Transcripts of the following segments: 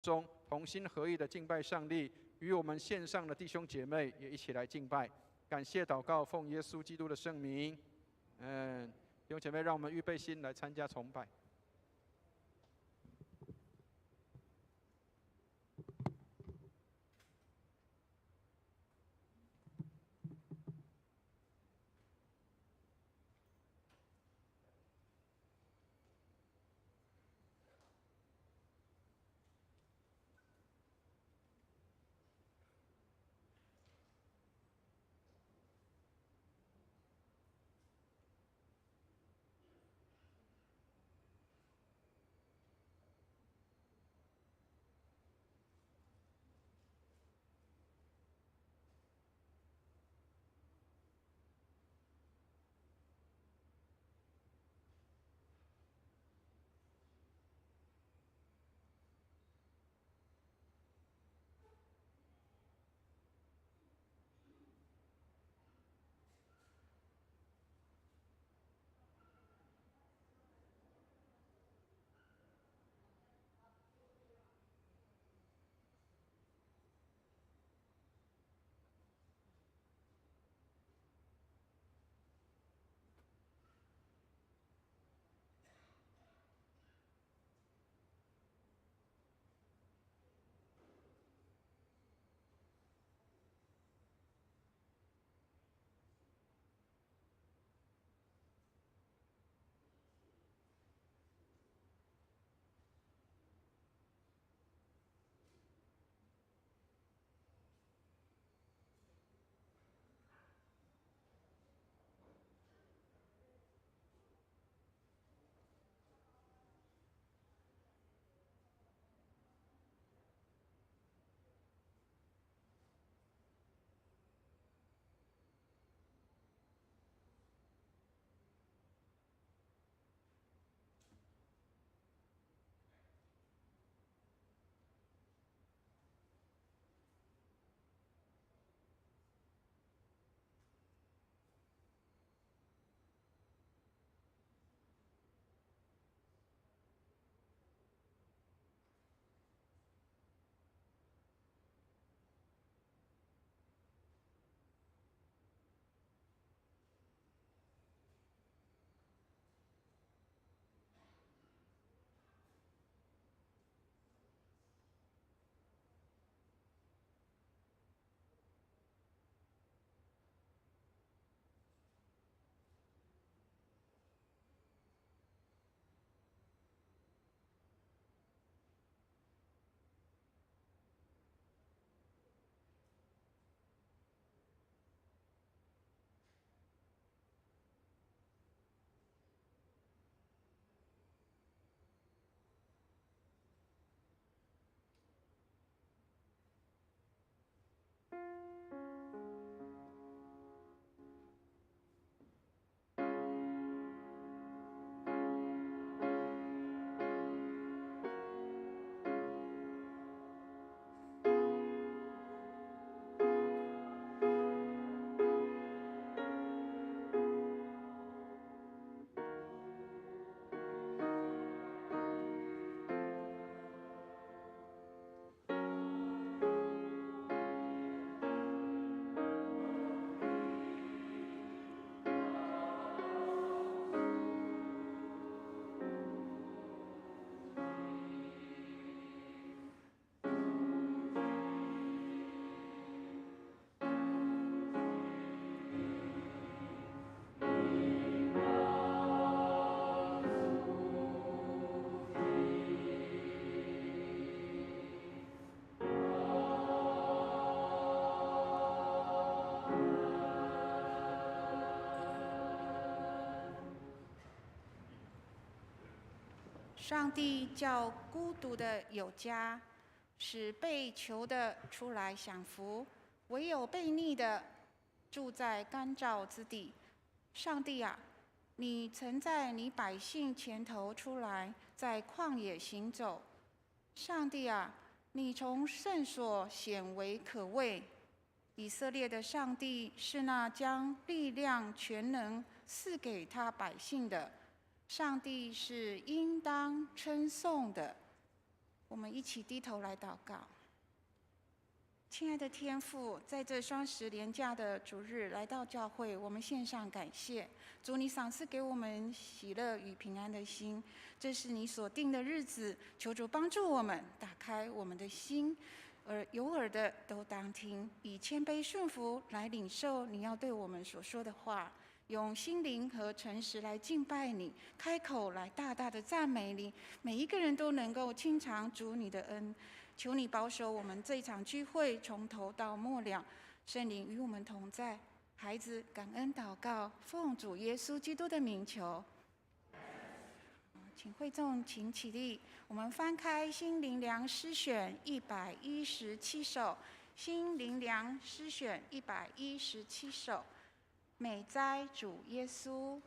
中同心合意的敬拜上帝，与我们线上的弟兄姐妹也一起来敬拜。感谢祷告，奉耶稣基督的圣名。弟兄姐妹，让我们预备心来参加崇拜。上帝叫孤独的有家，使被囚的出来享福，唯有悖逆的住在干燥之地。上帝啊，你曾在你百姓前头出来，在旷野行走。上帝啊，你从圣所显为可畏。以色列的上帝是那将力量全能赐给他百姓的。上帝是应当称颂的。我们一起低头来祷告。亲爱的天父，在这双十连假的主日来到教会，我们献上感谢。主，你赏赐给我们喜乐与平安的心，这是你所定的日子，求主帮助我们打开我们的心，有耳的都当听，以谦卑顺服来领受你要对我们所说的话，用心灵和诚实来敬拜你，开口来大大的赞美你。每一个人都能够经常主你的恩，求你保守我们这一场聚会从头到末了，圣灵与我们同在。孩子感恩祷告，奉主耶稣基督的名求。请会众请起立，我们翻开新灵粮诗选117首，新灵粮诗选117首，美哉主耶稣。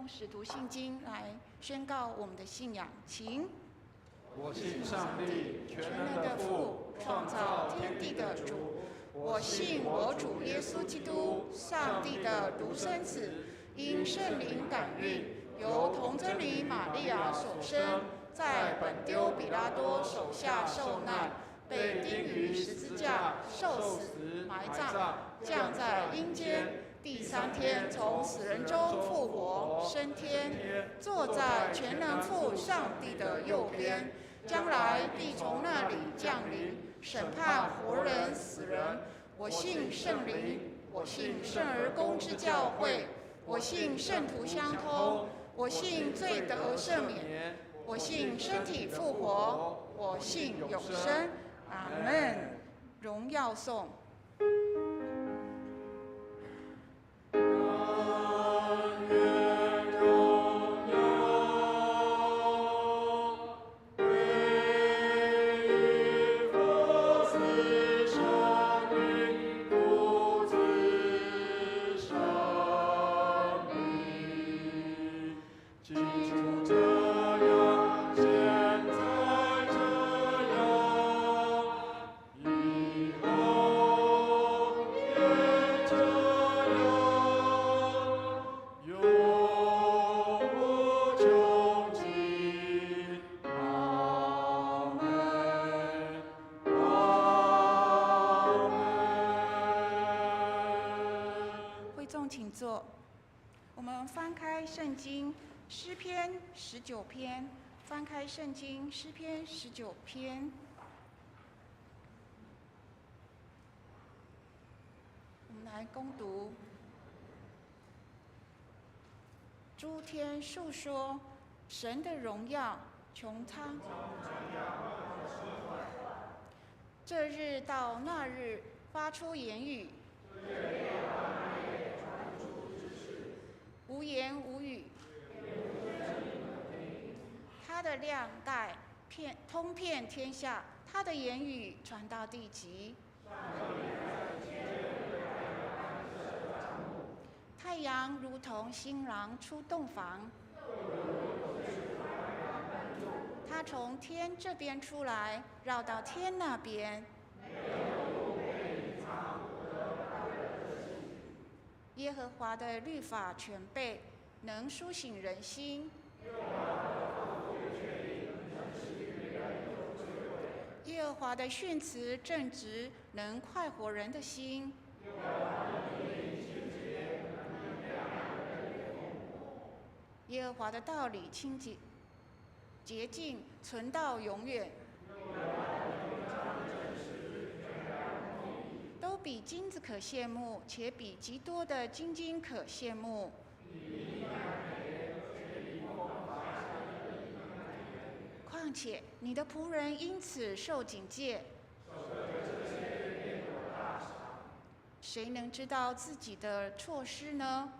使徒信经来宣告我们的信仰，请。我信上帝，全能的父，创造天地的主。我信我主耶稣基督，上帝的独生子，因圣灵感孕，由童贞女玛利亚所生，在本丢彼拉多手下受难，被钉于十字架，受死，埋葬，降在阴间。第3天从死人中复活，升天，坐在全能父上帝的右边，将来必从那里降临，审判活人死人。我信圣灵，我信圣而公之教会，我信圣徒相通，我信罪得赦免，我信身体复活，我信永生。阿们。荣耀颂。我们翻开圣经诗篇19篇，翻开圣经诗篇19篇。我们来攻读。诸天述说神的荣耀，穹苍。这日到那日发出言语，无言无语。他的亮带通遍天下，他的言语传到地极。太阳如同新郎出洞房，他从天这边出来，绕到天那边。耶和华的律法全备，能苏醒人心。耶和华的训词正直，能快活人的心。耶和华的道理清洁洁净，存到永远。都比金子可羡慕，且比极多的金金可羡慕。况且你的仆人因此受警戒。谁能知道自己的错失呢？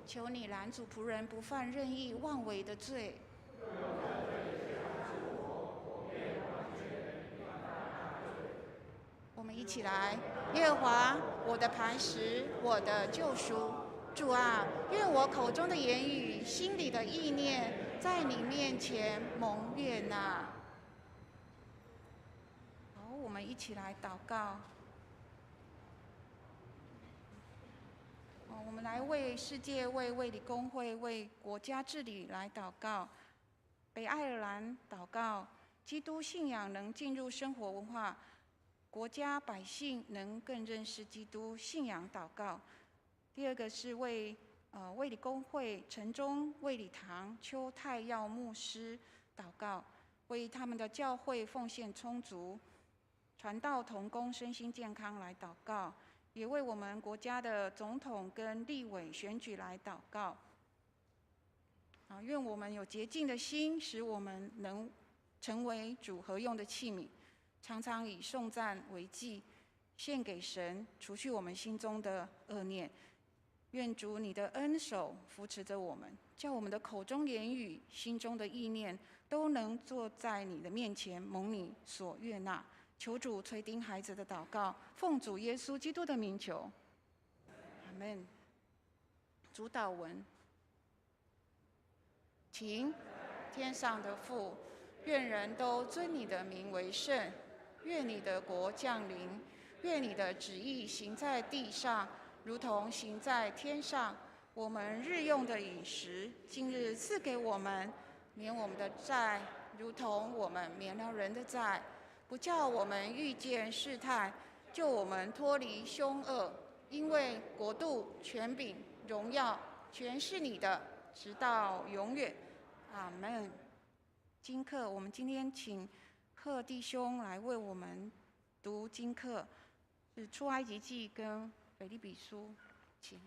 求你拦阻仆人不犯任意妄为的罪。我们一起来，耶和华，我的磐石，我的救赎。主啊，愿我口中的言语，心里的意念，在你面前蒙悦纳。好，我们一起来祷告。我们来为世界、为卫理公会、为国家治理来祷告。北爱尔兰祷告，基督信仰能进入生活文化，国家百姓能更认识基督信仰祷告。第二个是为卫理公会陈忠卫理堂邱太耀牧师祷告，为他们的教会奉献充足，传道同工身心健康来祷告。也为我们国家的总统跟立委选举来祷告。愿我们有洁净的心，使我们能成为主合用的器皿，常常以颂赞为祭，献给神，除去我们心中的恶念。愿主你的恩手扶持着我们，叫我们的口中言语、心中的意念，都能坐在你的面前，蒙你所悦纳。求主垂听孩子的祷告，奉主耶稣基督的名求，阿们。主祷文，请天上的父，愿人都尊你的名为圣，愿你的国降临，愿你的旨意行在地上，如同行在天上。我们日用的饮食，今日赐给我们，免我们的债，如同我们免了人的债。不叫我们遇见试探，救我们脱离凶恶。因为国度、权柄、荣耀，全是你的，直到永远。阿们。经课，我们今天请贺弟兄来为我们读经课，是出埃及记跟腓立比书，请。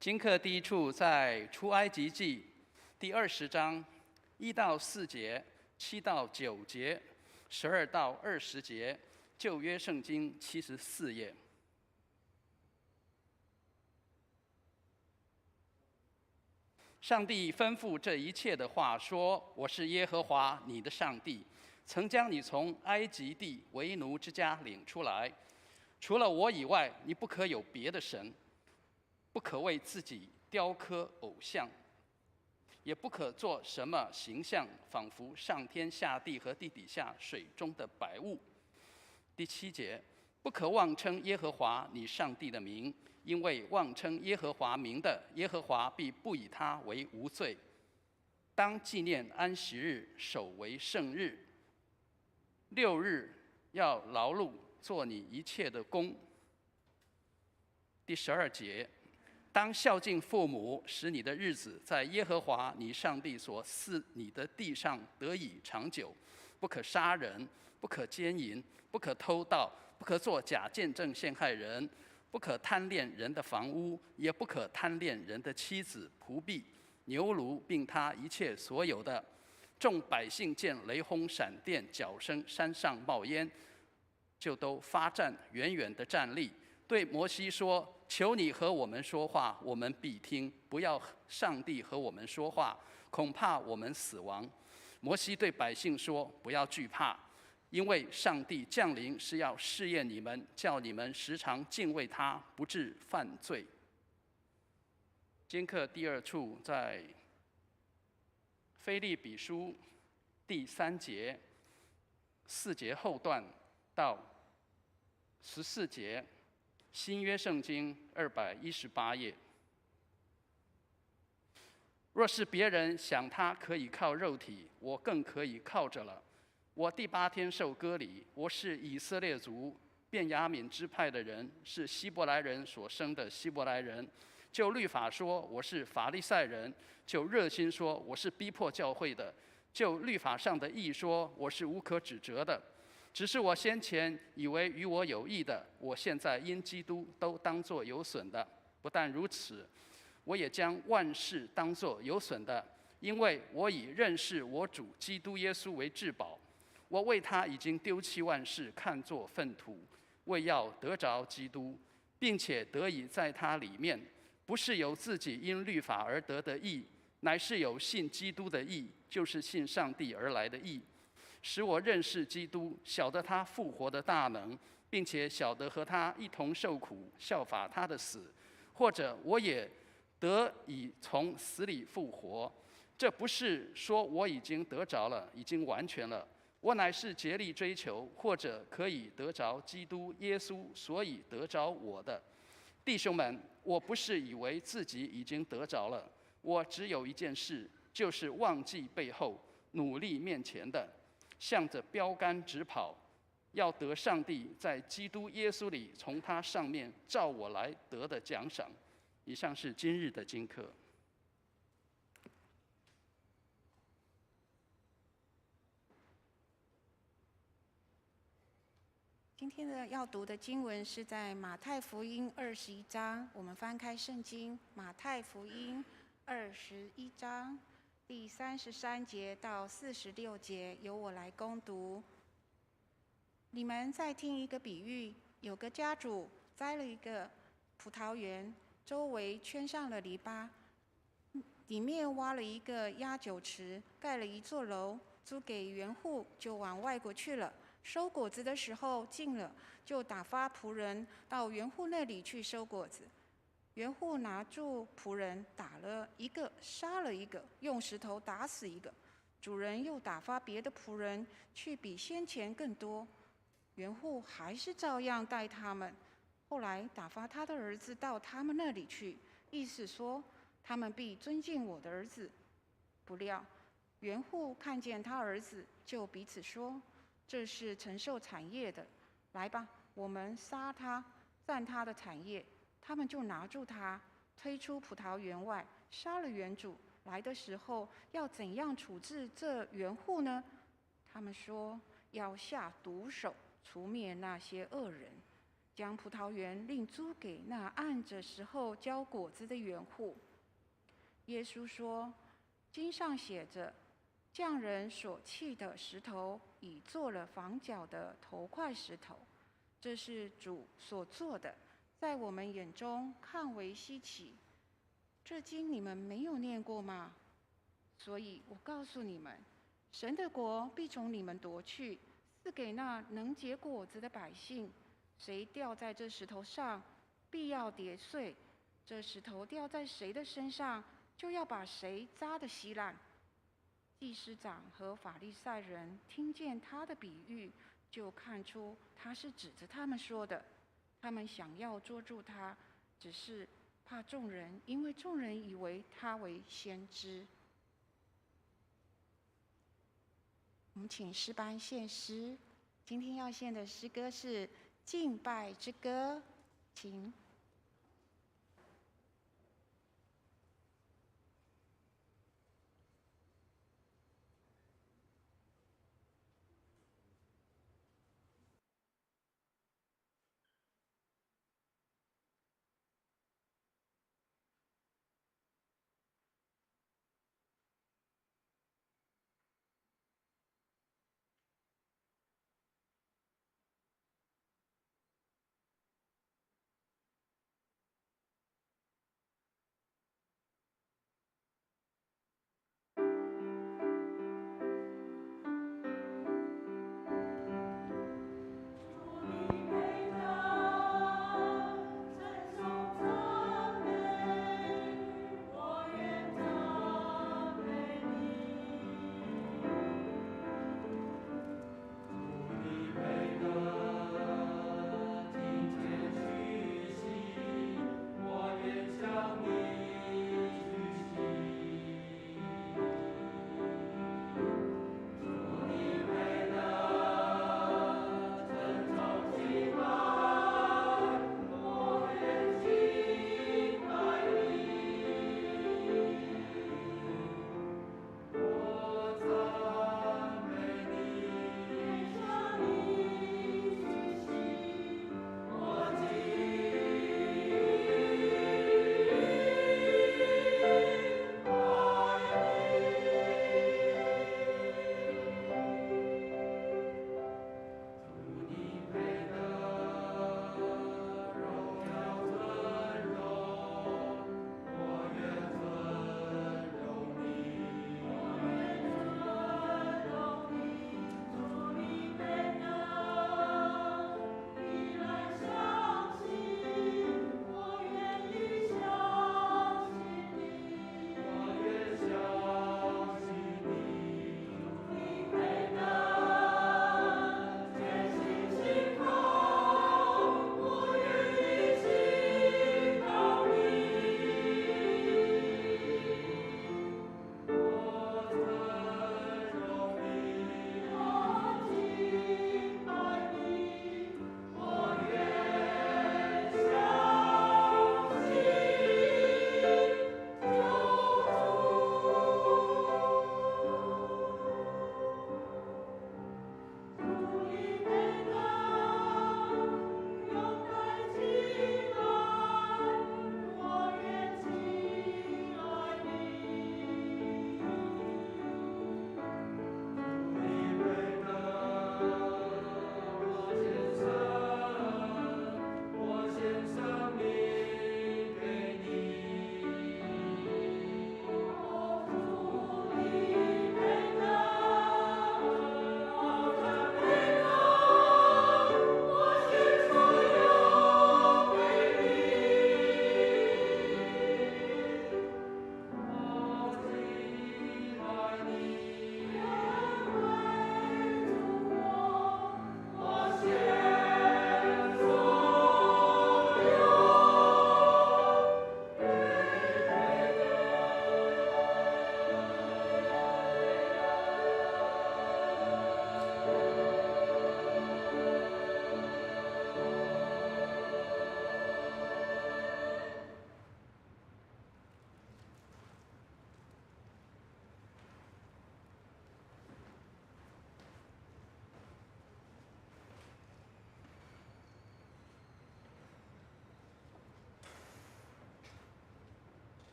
经课第一处在出埃及记第20章1到4节、7到9节、12到20节，旧约圣经74页。上帝吩咐这一切的话说：“我是耶和华你的上帝，曾将你从埃及地为奴之家领出来。除了我以外，你不可有别的神。不可为自己雕刻偶像，也不可做什么形象，仿佛上天下地和地底下水中的百物。”第7节，不可妄称耶和华你上帝的名，因为妄称耶和华名的，耶和华必不以他为无罪。当纪念安息日，守为圣日。6日要劳碌，做你一切的工。第12节，当孝敬父母，使你的日子在耶和华你上帝所赐你的地上得以长久。不可杀人，不可奸淫，不可偷盗，不可作假见证陷害人，不可贪恋人的房屋，也不可贪恋人的妻子、仆婢、牛奴，并他一切所有的。众百姓见雷轰闪电、角声，山上冒烟，就都发战，远远地站立，对摩西说：“求你和我们说话，我们必听；不要上帝和我们说话，恐怕我们死亡。”摩西对百姓说：“不要惧怕，因为上帝降临是要试验你们，叫你们时常敬畏他，不致犯罪。”今课第2处在腓立比书第3节4节后段到14节，新约圣经218页。若是别人想他可以靠肉体，我更可以靠着了。我第8天受割礼，我是以色列族便雅悯支派的人，是希伯来人所生的希伯来人。就律法说，我是法利赛人；就热心说，我是逼迫教会的；就律法上的义说，我是无可指责的。只是我先前以为与我有益的，我现在因基督都当作有损的。不但如此，我也将万事当作有损的，因为我以认识我主基督耶稣为至宝。我为他已经丢弃万事，看作粪土，为要得着基督，并且得以在他里面，不是有自己因律法而得的义，乃是有信基督的义，就是信上帝而来的义，使我认识基督，晓得他复活的大能，并且晓得和他一同受苦，效法他的死，或者我也得以从死里复活。这不是说我已经得着了，已经完全了，我乃是竭力追求，或者可以得着基督耶稣，所以得着我的。弟兄们，我不是以为自己已经得着了，我只有一件事，就是忘记背后，努力面前的，向着标杆直跑，要得上帝在基督耶稣里从他上面照我来得的奖赏。以上是今日的经课。今天的要读的经文是在马太福音21章，我们翻开圣经，马太福音21章第33节到46节，由我来攻读。你们再听一个比喻，有个家主栽了一个葡萄园，周围圈上了篱笆，里面挖了一个压酒池，盖了一座楼，租给园户，就往外国去了。收果子的时候近了，就打发仆人到园户那里去收果子。园户拿住仆人，打了一个，杀了一个，用石头打死一个。主人又打发别的仆人去，比先前更多。园户还是照样待他们。后来打发他的儿子到他们那里去，意思说他们必尊敬我的儿子。不料园户看见他儿子，就彼此说：“这是承受产业的，来吧，我们杀他，占他的产业。”他们就拿住他，推出葡萄园外，杀了园主。来的时候要怎样处置这园户呢？他们说要下毒手，除灭那些恶人，将葡萄园另租给那按着时候交果子的园户。耶稣说：“经上写着，匠人所弃的石头，已做了房角的头块石头。这是主所做的，在我们眼中看为稀奇。这经你们没有念过吗？所以我告诉你们，神的国必从你们夺去，赐给那能结果子的百姓。谁掉在这石头上，必要跌碎；这石头掉在谁的身上，就要把谁砸得稀烂。”祭司长和法利赛人听见他的比喻，就看出他是指着他们说的。他们想要捉住他，只是怕众人，因为众人以为他为先知。们请诗班献诗。今天要献的诗歌是《敬拜之歌》，请。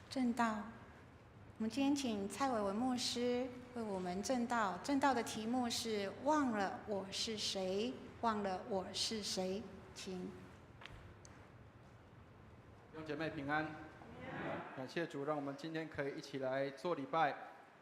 正道，我们今天请蔡伟文牧师为我们正道。正道的题目是“忘了我是谁，忘了我是谁”，请。弟兄姐妹平安，感谢主，让我们今天可以一起来做礼拜。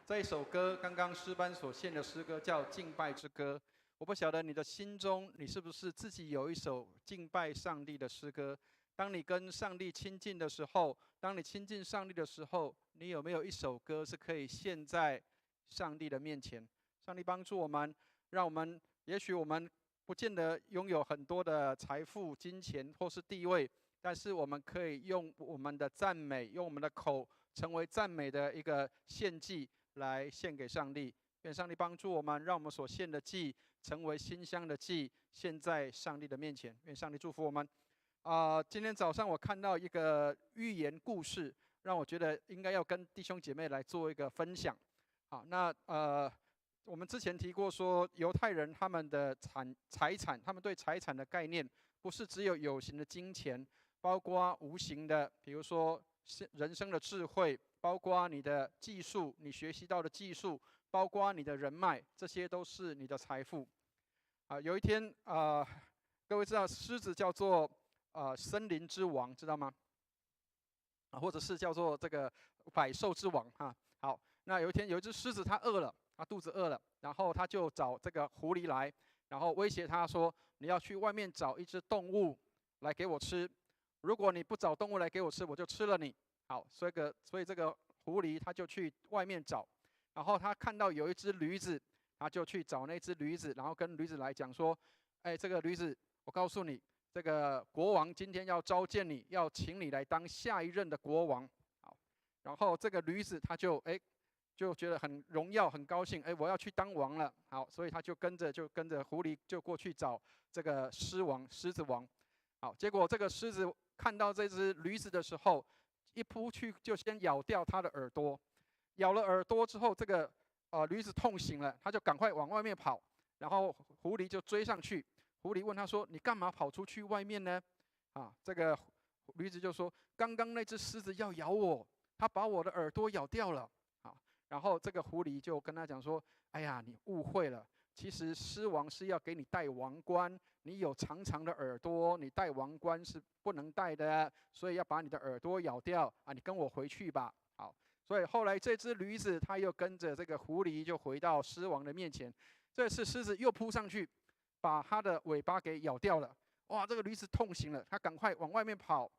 这一首歌，刚刚诗班所献的诗歌叫《敬拜之歌》。我不晓得你的心中，你是不是自己有一首敬拜上帝的诗歌？当你跟上帝亲近的时候，当你亲近上帝的时候，你有没有一首歌是可以献在上帝的面前？上帝帮助我们，让我们，也许我们不见得拥有很多的财富、金钱或是地位，但是我们可以用我们的赞美，用我们的口，成为赞美的一个献祭来献给上帝。愿上帝帮助我们，让我们所献的祭成为馨香的祭，献在上帝的面前。愿上帝祝福我们。今天早上我看到一个寓言故事，让我觉得应该要跟弟兄姐妹来做一个分享。好，那我们之前提过说，犹太人他们的财产，他们对财产的概念不是只有有形的金钱，包括无形的，比如说人生的智慧，包括你的技术，你学习到的技术，包括你的人脉，这些都是你的财富。有一天各位知道狮子叫做森林之王，知道吗？或者是叫做这个百兽之王哈。好，那有一天有一只狮子，它饿了，它肚子饿了，然后它就找这个狐狸来，然后威胁它说：“你要去外面找一只动物来给我吃，如果你不找动物来给我吃，我就吃了你。”好，所以这个狐狸它就去外面找，然后他看到有一只驴子，他就去找那只驴子，然后跟驴子来讲说：“哎，这个驴子，我告诉你，这个国王今天要召见你，要请你来当下一任的国王。”好，然后这个驴子他就觉得很荣耀，很高兴，我要去当王了。好，所以他就跟着狐狸就过去找这个狮子王。好，结果这个狮子看到这只驴子的时候，一扑去就先咬掉它的耳朵，咬了耳朵之后，这个驴子痛醒了，他就赶快往外面跑，然后狐狸就追上去。狐狸问他说：“你干嘛跑出去外面呢？”这个驴子就说：“刚刚那只狮子要咬我，它把我的耳朵咬掉了。”然后这个狐狸就跟他讲说：“哎呀，你误会了，其实狮王是要给你戴王冠，你有长长的耳朵，你戴王冠是不能戴的，所以要把你的耳朵咬掉啊！你跟我回去吧。”好，所以后来这只驴子它又跟着这个狐狸就回到狮王的面前，这次狮子又扑上去，把它的尾巴给咬掉了。哇，这个驴子痛醒了，它赶快往外面跑。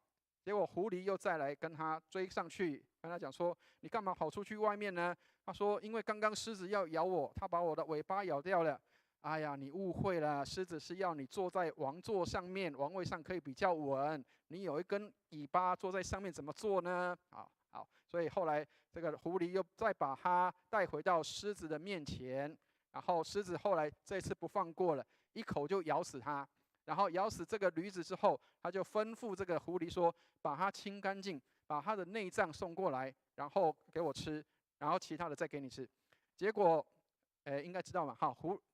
结果狐狸又再来跟他追上去，跟他讲说：“你干嘛跑出去外面呢？”他说：“因为刚刚狮子要咬我，它把我的尾巴咬掉了。”哎呀，你误会了，狮子是要你坐在王座上面，王位上可以比较稳。你有一根尾巴坐在上面，怎么做呢？好，所以后来这个狐狸又再把它带回到狮子的面前，然后狮子后来这次不放过了，一口就咬死它。然后咬死这个驴子之后，他就吩咐这个狐狸说：“把它清干净，把它的内脏送过来，然后给我吃，然后其他的再给你吃。”结果，应该知道嘛，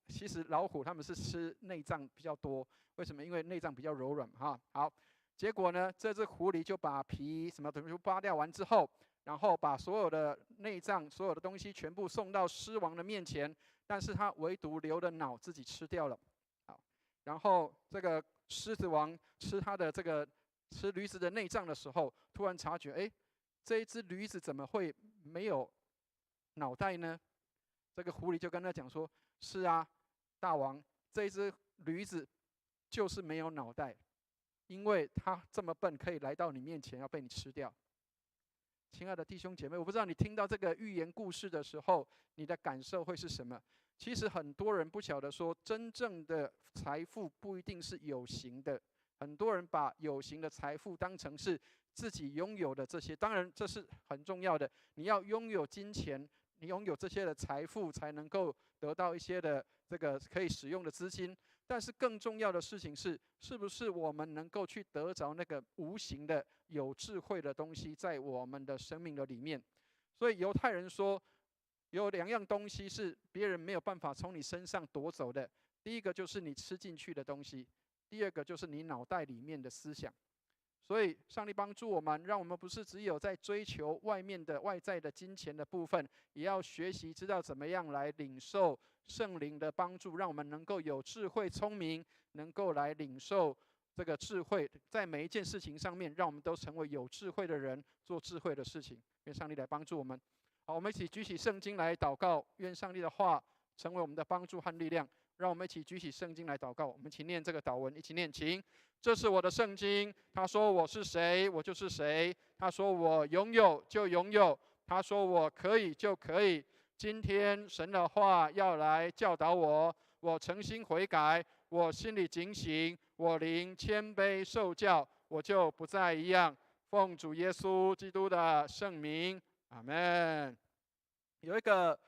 其实老虎他们是吃内脏比较多，为什么？因为内脏比较柔软哈。好，结果呢，这只狐狸就把皮什么东西扒掉完之后，然后把所有的内脏、所有的东西全部送到狮王的面前，但是他唯独留了脑自己吃掉了。然后这个狮子王吃驴子的内脏的时候，突然察觉，这一只驴子怎么会没有脑袋呢？这个狐狸就跟他讲说：“是啊，大王，这一只驴子就是没有脑袋，因为它这么笨，可以来到你面前要被你吃掉。”亲爱的弟兄姐妹，我不知道你听到这个寓言故事的时候，你的感受会是什么？其实很多人不晓得说，真正的财富不一定是有形的。很多人把有形的财富当成是自己拥有的这些，当然这是很重要的。你要拥有金钱，你拥有这些的财富，才能够得到一些的这个可以使用的资金。但是更重要的事情是，是不是我们能够去得着那个无形的有智慧的东西在我们的生命的里面？所以犹太人说，有2样东西是别人没有办法从你身上夺走的。第一个就是你吃进去的东西，第二个就是你脑袋里面的思想。所以上帝帮助我们，让我们不是只有在追求外面的外在的金钱的部分，也要学习知道怎么样来领受圣灵的帮助，让我们能够有智慧聪明，能够来领受这个智慧，在每一件事情上面，让我们都成为有智慧的人，做智慧的事情。愿上帝来帮助我们。好，我们一起举起圣经来祷告，愿上帝的话成为我们的帮助和力量。让我们一起举起圣经来祷告。我们一起念这个祷文，一起念，请。这是我的圣经，他说我是谁，我就是谁；他说我拥有就拥有，他说我可以就可以。今天神的话要来教导我，我诚心悔改，我心里警醒，我灵谦卑受教，我就不再一样。奉主耶稣基督的圣名，阿们。有一个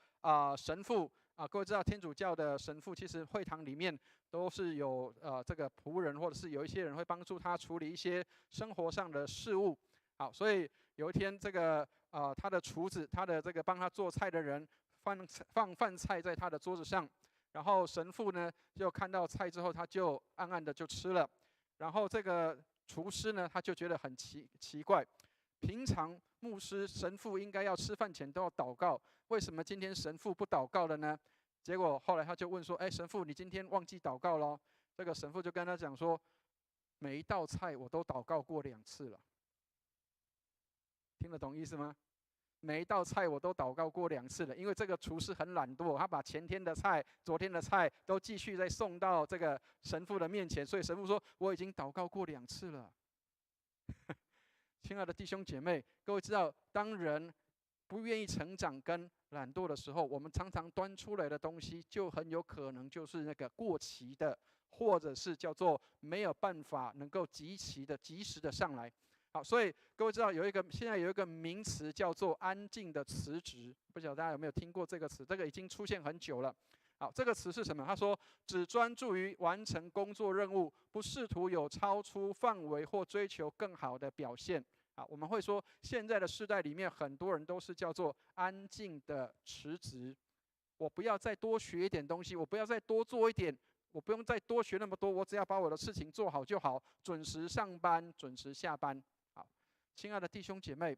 神父各位知道天主教的神父，其实会堂里面都是有这个仆人，或者是有一些人会帮助他处理一些生活上的事务。好，所以有一天这个他的厨子，他的这个帮他做菜的人放饭菜在他的桌子上，然后神父呢就看到菜之后，他就暗暗的就吃了。然后这个厨师呢，他就觉得很奇怪，平常牧师、神父应该要吃饭前都要祷告，为什么今天神父不祷告了呢？结果后来他就问说：“哎，神父，你今天忘记祷告咯？”这个神父就跟他讲说：“每一道菜我都祷告过2次了。”听得懂意思吗？每一道菜我都祷告过2次了，因为这个厨师很懒惰，他把前天的菜、昨天的菜都继续再送到这个神父的面前，所以神父说：“我已经祷告过2次了。”亲爱的弟兄姐妹，各位知道，当人不愿意成长跟懒惰的时候，我们常常端出来的东西就很有可能就是那个过期的，或者是叫做没有办法能够及时的上来。好，所以各位知道现在有一个名词叫做安静的辞职，不晓得大家有没有听过这个词？这个已经出现很久了。好，这个词是什么？他说只专注于完成工作任务，不试图有超出范围或追求更好的表现。好，我们会说现在的世代里面很多人都是叫做安静的辞职。我不要再多学一点东西，我不要再多做一点，我不用再多学那么多，我只要把我的事情做好就好，准时上班，准时下班。好，亲爱的弟兄姐妹，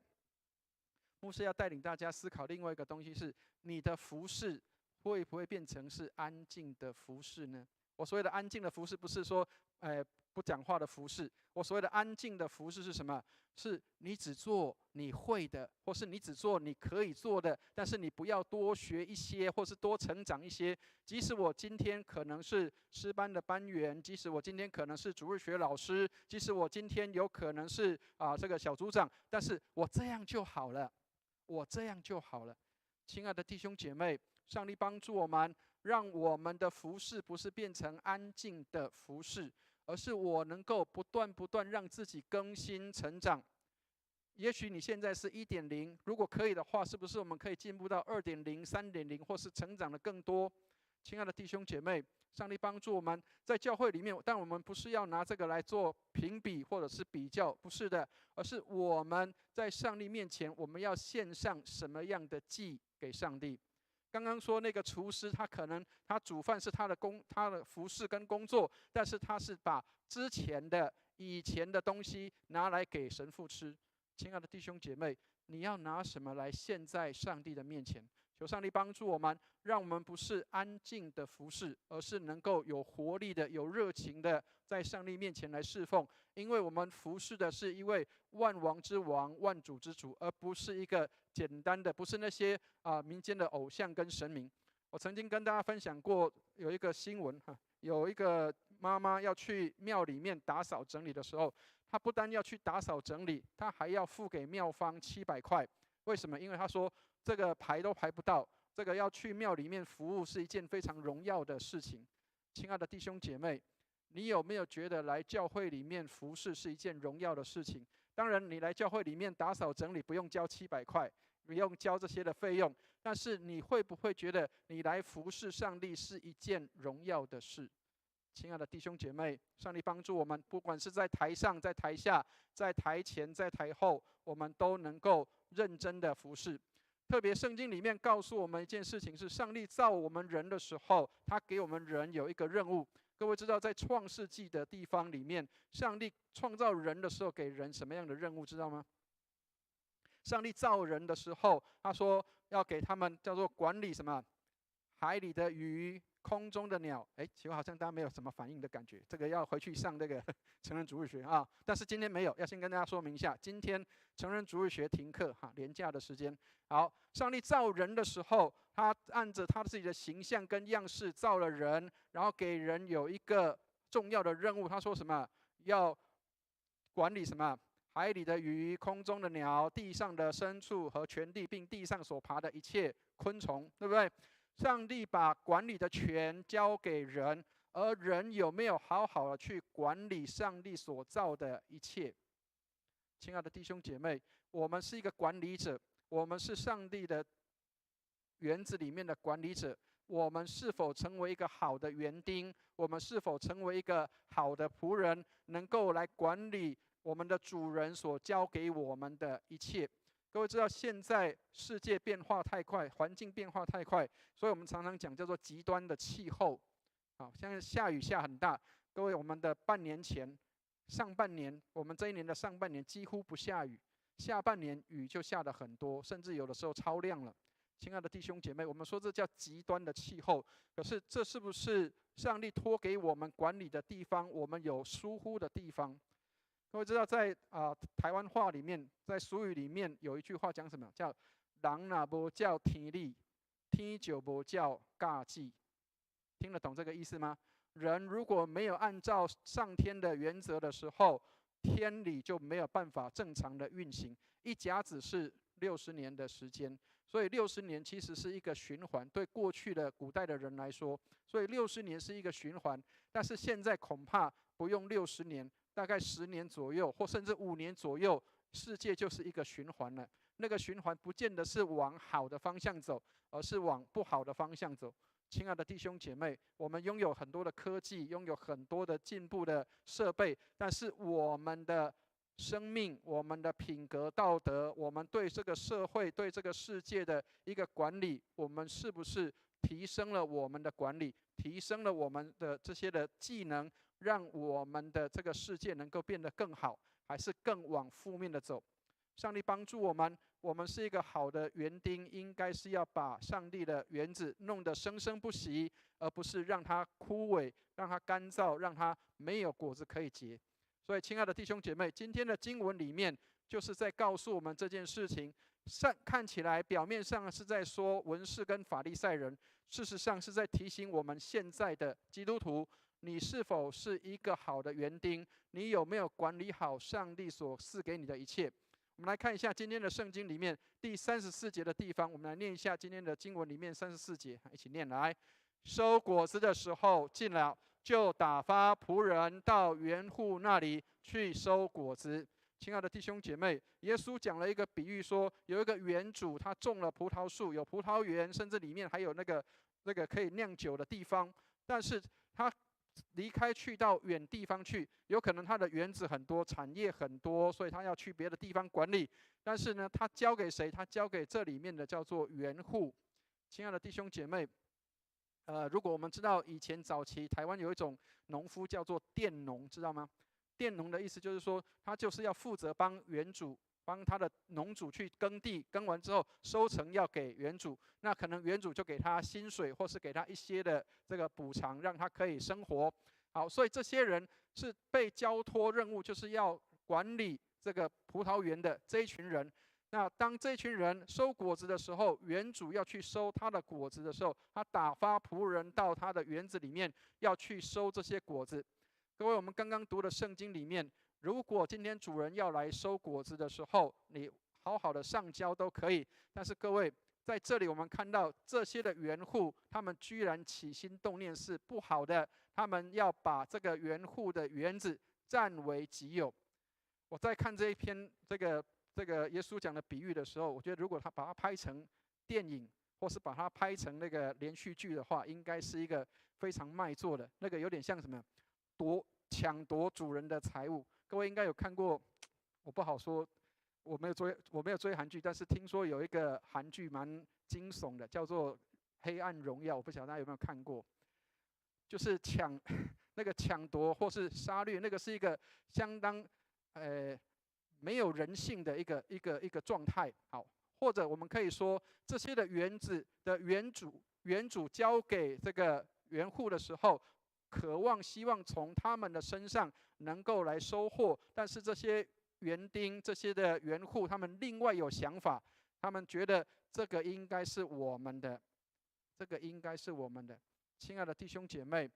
牧师要带领大家思考另外一个东西是：你的服事会不会变成是安静的服事呢？我所谓的安静的服事，不是说不讲话的服事。我所谓的安静的服事是什么？是你只做你会的，或是你只做你可以做的，但是你不要多学一些，或是多成长一些。即使我今天可能是诗班的班员，即使我今天可能是主日学老师，即使我今天有可能是这个小组长，但是我这样就好了，我这样就好了。亲爱的弟兄姐妹，上帝帮助我们，让我们的服事不是变成安静的服事，而是我能够不断让自己更新成长。也许你现在是1.0，如果可以的话，是不是我们可以进步到2.0、3.0，或是成长的更多？亲爱的弟兄姐妹，上帝帮助我们在教会里面，但我们不是要拿这个来做评比或者是比较，不是的，而是我们在上帝面前，我们要献上什么样的祭给上帝？刚刚说那个厨师，他可能他煮饭是他的服事跟工作，但是他是把以前的东西拿来给神父吃。亲爱的弟兄姐妹，你要拿什么来献在上帝的面前？求上帝帮助我们，让我们不是安静的服事，而是能够有活力的、有热情的，在上帝面前来侍奉。因为我们服事的是一位万王之王、万主之主，而不是一个简单的，不是那些民间的偶像跟神明。我曾经跟大家分享过，有一个新闻有一个妈妈要去庙里面打扫整理的时候，她不但要去打扫整理，她还要付给庙方700块。为什么？因为她说这个排都排不到，这个要去庙里面服务是一件非常荣耀的事情。亲爱的弟兄姐妹，你有没有觉得来教会里面服事是一件荣耀的事情？当然，你来教会里面打扫整理不用交700块，不用交这些的费用，但是你会不会觉得你来服事上帝是一件荣耀的事？亲爱的弟兄姐妹，上帝帮助我们，不管是在台上、在台下、在台前、在台后，我们都能够认真的服事。特别圣经里面告诉我们一件事情是，上帝造我们人的时候，他给我们人有一个任务。各位知道，在创世纪的地方里面，上帝创造人的时候给人什么样的任务，知道吗？上帝造人的时候，他说要给他们叫做管理什么？海里的鱼，空中的鸟。奇怪，好像大家没有什么反应的感觉。这个要回去上这个成人主日学啊。但是今天没有，要先跟大家说明一下，今天成人主日学停课连假的时间。好，上帝造人的时候，他按着他自己的形象跟样式造了人，然后给人有一个重要的任务。他说什么？要管理什么？海里的鱼，空中的鸟，地上的牲畜和全地，并地上所爬的一切昆虫，对不对？上帝把管理的权交给人，而人有没有好好的去管理上帝所造的一切？亲爱的弟兄姐妹，我们是一个管理者，我们是上帝的园子里面的管理者。我们是否成为一个好的园丁？我们是否成为一个好的仆人，能够来管理我们的主人所交给我们的一切？各位知道，现在世界变化太快，环境变化太快，所以我们常常讲叫做极端的气候。好，现在下雨下很大。各位，我们的半年前，上半年，我们这一年的上半年几乎不下雨，下半年雨就下得很多，甚至有的时候超量了。亲爱的弟兄姐妹，我们说这叫极端的气候，可是这是不是上帝托给我们管理的地方，我们有疏忽的地方？各位知道在台湾话里面，在俗语里面有一句话讲什么？叫人若无照天理，天就无照教纪。听得懂这个意思吗？人如果没有按照上天的原则的时候，天理就没有办法正常的运行。一甲子是60年的时间，所以60年其实是一个循环。对过去的古代的人来说，所以60年是一个循环。但是现在恐怕不用60年，大概10年左右，或甚至5年左右，世界就是一个循环了。那个循环不见得是往好的方向走，而是往不好的方向走。亲爱的弟兄姐妹，我们拥有很多的科技，拥有很多的进步的设备，但是我们的生命、我们的品格道德，我们对这个社会、对这个世界的一个管理，我们是不是提升了我们的管理，提升了我们的这些的技能，让我们的这个世界能够变得更好，还是更往负面的走？上帝帮助我们，我们是一个好的园丁，应该是要把上帝的园子弄得生生不息，而不是让它枯萎，让它干燥，让它没有果子可以结。所以，亲爱的弟兄姐妹，今天的经文里面就是在告诉我们这件事情。看起来表面上是在说文士跟法利赛人，事实上是在提醒我们现在的基督徒，你是否是一个好的园丁？你有没有管理好上帝所赐给你的一切？我们来看一下今天的圣经里面第34节的地方，我们来念一下今天的经文里面34节，一起念来。收果子的时候近了，就打发仆人到园户那里去收果子。亲爱的弟兄姐妹，耶稣讲了一个比喻，说有一个园主，他种了葡萄树，有葡萄园，甚至里面还有那个可以酿酒的地方，但是他离开去到远地方去，有可能他的园子很多，产业很多，所以他要去别的地方管理。但是呢，他交给谁？他交给这里面的叫做园户。亲爱的弟兄姐妹，如果我们知道以前早期台湾有一种农夫叫做佃农，知道吗？佃农的意思就是说，他就是要负责帮园主、帮他的农主去耕地，耕完之后收成要给园主，那可能园主就给他薪水，或是给他一些的这个补偿，让他可以生活。好，所以这些人是被交托任务，就是要管理这个葡萄园的这一群人。那当这一群人收果子的时候，园主要去收他的果子的时候，他打发仆人到他的园子里面要去收这些果子。各位，我们刚刚读的圣经里面，如果今天主人要来收果子的时候，你好好的上交都可以。但是各位，在这里我们看到这些的园户，他们居然起心动念是不好的，他们要把这个园户的园子占为己有。我在看这一篇这个耶稣讲的比喻的时候，我觉得如果他把它拍成电影，或是把它拍成那个连续剧的话，应该是一个非常卖座的。那个有点像什么？抢夺主人的财物。各位应该有看过，我不好说，我没有追韩剧，但是听说有一个韩剧蛮惊悚的，叫做《黑暗荣耀》，我不晓得大家有没有看过，就是抢夺或是杀掠，那个是一个相当没有人性的一个状态。好，或者我们可以说，这些的园子的园主交给这个园户的时候，渴望希望从他们的身上能够来收获，但是这些园丁、这些的园户，他们另外有想法，他们觉得这个应该是我们的，这个应该是我们的。亲爱的弟兄姐妹，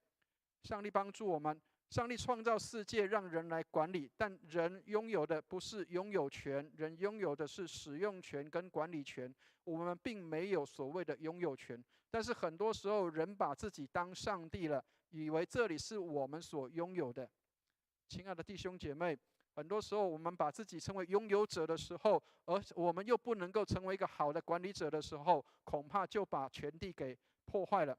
上帝帮助我们，上帝创造世界让人来管理，但人拥有的不是拥有权，人拥有的是使用权跟管理权。我们并没有所谓的拥有权，但是很多时候人把自己当上帝了，以为这里是我们所拥有的。亲爱的弟兄姐妹，很多时候我们把自己称为拥有者的时候，而我们又不能够成为一个好的管理者的时候，恐怕就把全地给破坏了。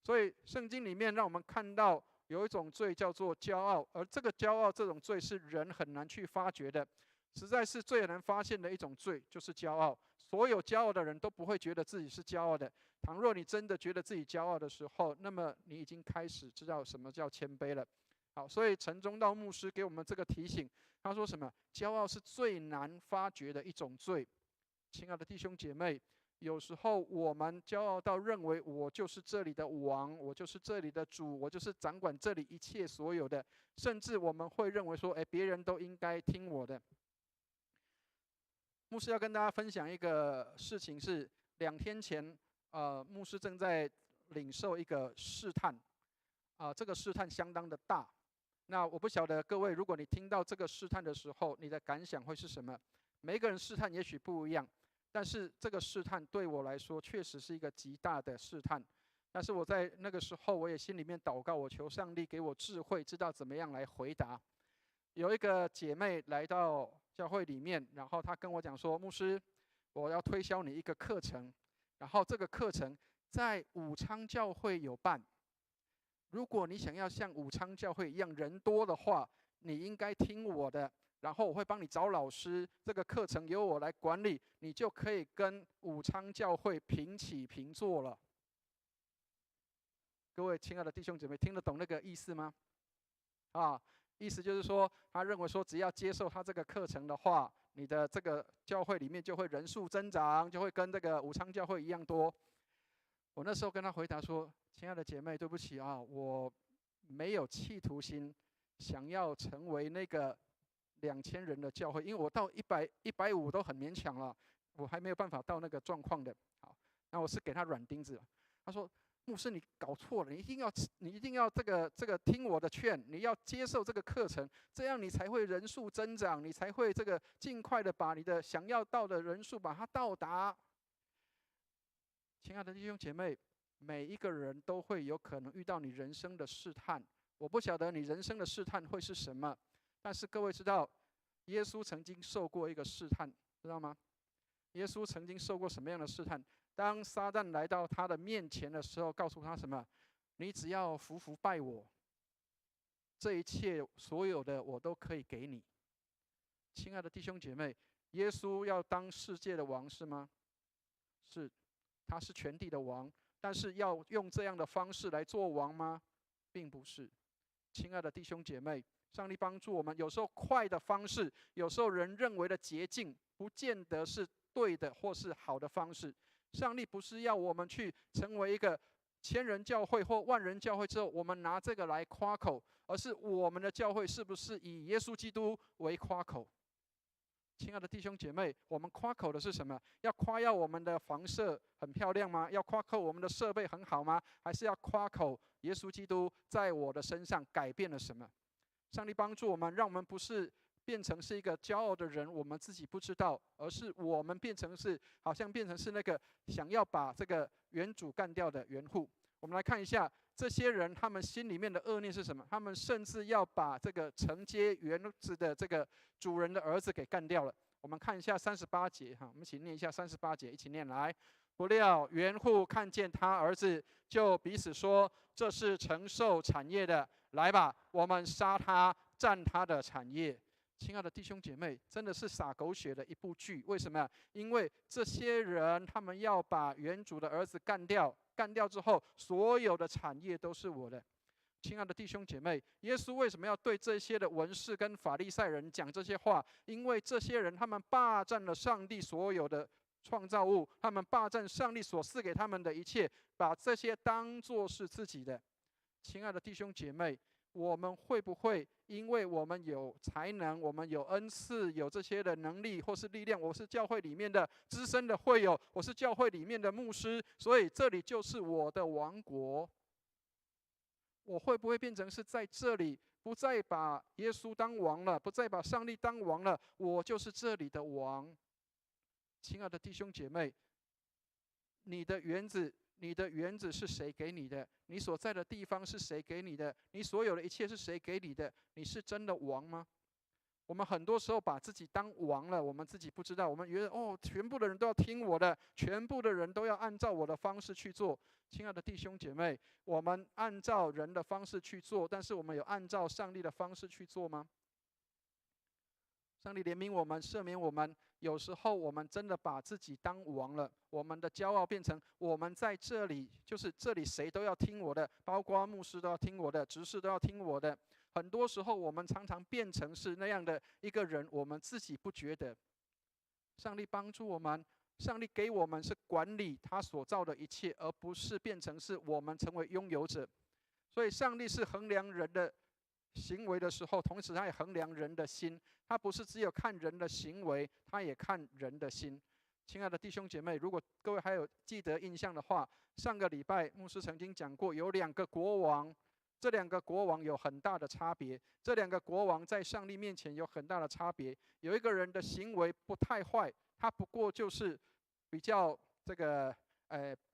所以圣经里面让我们看到有一种罪叫做骄傲，而这个骄傲这种罪是人很难去发觉的，实在是最难发现的一种罪就是骄傲。所有骄傲的人都不会觉得自己是骄傲的。倘若你真的觉得自己骄傲的时候，那么你已经开始知道什么叫谦卑了。好，所以陈忠道牧师给我们这个提醒，他说什么？骄傲是最难发觉的一种罪。亲爱的弟兄姐妹，有时候我们骄傲到认为我就是这里的王，我就是这里的主，我就是掌管这里一切所有的，甚至我们会认为说，别人都应该听我的。牧师要跟大家分享一个事情是，2天前，牧师正在领受一个试探，这个试探相当的大。那我不晓得各位，如果你听到这个试探的时候，你的感想会是什么？每一个人试探也许不一样，但是这个试探对我来说确实是一个极大的试探。但是我在那个时候，我也心里面祷告，我求上帝给我智慧，知道怎么样来回答。有一个姐妹来到教会里面，然后她跟我讲说：“牧师，我要推销你一个课程，然后这个课程在武昌教会有办。如果你想要像武昌教会一样人多的话，你应该听我的，然后我会帮你找老师，这个课程由我来管理，你就可以跟武昌教会平起平坐了。”各位亲爱的弟兄姐妹，听得懂那个意思吗？意思就是说，他认为说，只要接受他这个课程的话，你的这个教会里面就会人数增长，就会跟这个武昌教会一样多。我那时候跟他回答说：“亲爱的姐妹，对不起啊，我没有企图心，想要成为那个2000人的教会，因为我到100、150都很勉强了，我还没有办法到那个状况的。”好，那我是给他软钉子。他说：“牧师，你搞错了，你一定要这个听我的劝，你要接受这个课程，这样你才会人数增长，你才会这个尽快的把你的想要到的人数把它到达。”亲爱的弟兄姐妹，每一个人都会有可能遇到你人生的试探。我不晓得你人生的试探会是什么，但是各位知道，耶稣曾经受过一个试探，知道吗？耶稣曾经受过什么样的试探？当撒旦来到他的面前的时候，告诉他什么？你只要服拜我，这一切所有的我都可以给你。亲爱的弟兄姐妹，耶稣要当世界的王是吗？是，他是全地的王，但是要用这样的方式来做王吗？并不是。亲爱的弟兄姐妹，上帝帮助我们，有时候快的方式，有时候人认为的捷径，不见得是对的或是好的方式。上帝不是要我们去成为一个1000人教会或万人教会之后，我们拿这个来夸口，而是我们的教会是不是以耶稣基督为夸口？亲爱的弟兄姐妹，我们夸口的是什么？要夸耀我们的房舍很漂亮吗？要夸口我们的设备很好吗？还是要夸口耶稣基督在我的身上改变了什么？上帝帮助我们，让我们不是变成是一个骄傲的人，我们自己不知道，而是我们好像变成是那个想要把这个原主干掉的原户。我们来看一下这些人，他们心里面的恶念是什么？他们甚至要把这个承接园子的这个主人的儿子给干掉了。我们看一下38节，我们一起念一下38节，一起念来。不料园户看见他儿子，就彼此说：“这是承受产业的，来吧，我们杀他，占他的产业。”亲爱的弟兄姐妹，真的是洒狗血的一部剧。为什么？因为这些人他们要把原主的儿子干掉，干掉之后，所有的产业都是我的。亲爱的弟兄姐妹，耶稣为什么要对这些的文士跟法利赛人讲这些话？因为这些人他们霸占了上帝所有的创造物，他们霸占上帝所赐给他们的一切，把这些当作是自己的。亲爱的弟兄姐妹，我们会不会因为我们有才能，我们有恩赐，有这些的能力或是力量，我是教会里面的资深的会友，我是教会里面的牧师，所以这里就是我的王国？我会不会变成是在这里不再把耶稣当王了，不再把上帝当王了，我就是这里的王？亲爱的弟兄姐妹，你的园子你的园子是谁给你的？你所在的地方是谁给你的？你所有的一切是谁给你的？你是真的王吗？我们很多时候把自己当王了，我们自己不知道。我们觉得全部的人都要听我的，全部的人都要按照我的方式去做。亲爱的弟兄姐妹，我们按照人的方式去做，但是我们有按照上帝的方式去做吗？上帝怜悯我们，赦免我们。有时候我们真的把自己当王了，我们的骄傲变成我们在这里，就是这里谁都要听我的，包括牧师都要听我的，执事都要听我的。很多时候我们常常变成是那样的一个人，我们自己不觉得。上帝帮助我们，上帝给我们是管理他所造的一切，而不是变成是我们成为拥有者。所以上帝是衡量人的行为的时候，同时他也衡量人的心。他不是只有看人的行为，他也看人的心。亲爱的弟兄姐妹，如果各位还有记得印象的话，上个礼拜牧师曾经讲过，有2个国王，这2个国王有很大的差别。这2个国王在上帝面前有很大的差别。有一个人的行为不太坏，他不过就是比较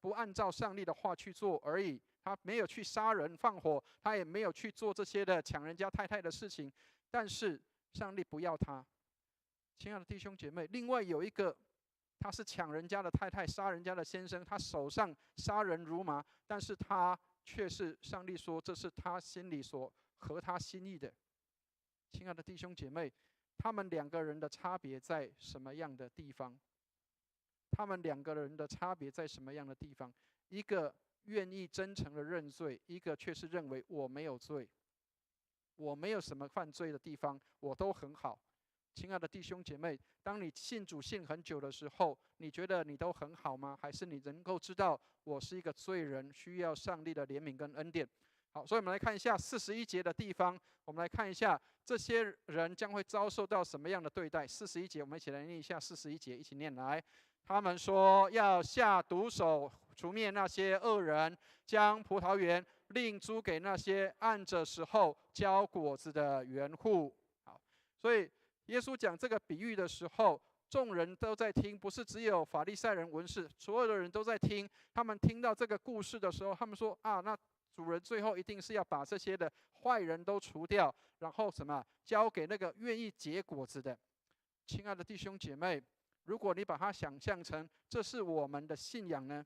不按照上帝的话去做而已。他没有去杀人放火，他也没有去做这些的抢人家太太的事情，但是上帝不要他。亲爱的弟兄姐妹，另外有一个，他是抢人家的太太，杀人家的先生，他手上杀人如麻，但是他却是上帝说这是他心里所合他心意的。亲爱的弟兄姐妹，他们2个人的差别在什么样的地方？他们2个人的差别在什么样的地方？一个愿意真诚的认罪，一个却是认为我没有罪，我没有什么犯罪的地方，我都很好。亲爱的弟兄姐妹，当你信主信很久的时候，你觉得你都很好吗？还是你能够知道我是一个罪人，需要上帝的怜悯跟恩典？好，所以我们来看一下41节的地方，我们来看一下这些人将会遭受到什么样的对待。41节，我们一起来念一下41节，一起念来。他们说要下毒手，除灭那些恶人，将葡萄园另租给那些按着时候交果子的园户。好，所以耶稣讲这个比喻的时候，众人都在听，不是只有法利赛人文士，所有的人都在听。他们听到这个故事的时候，他们说那主人最后一定是要把这些的坏人都除掉，然后交给那个愿意结果子的。亲爱的弟兄姐妹，如果你把它想象成这是我们的信仰呢？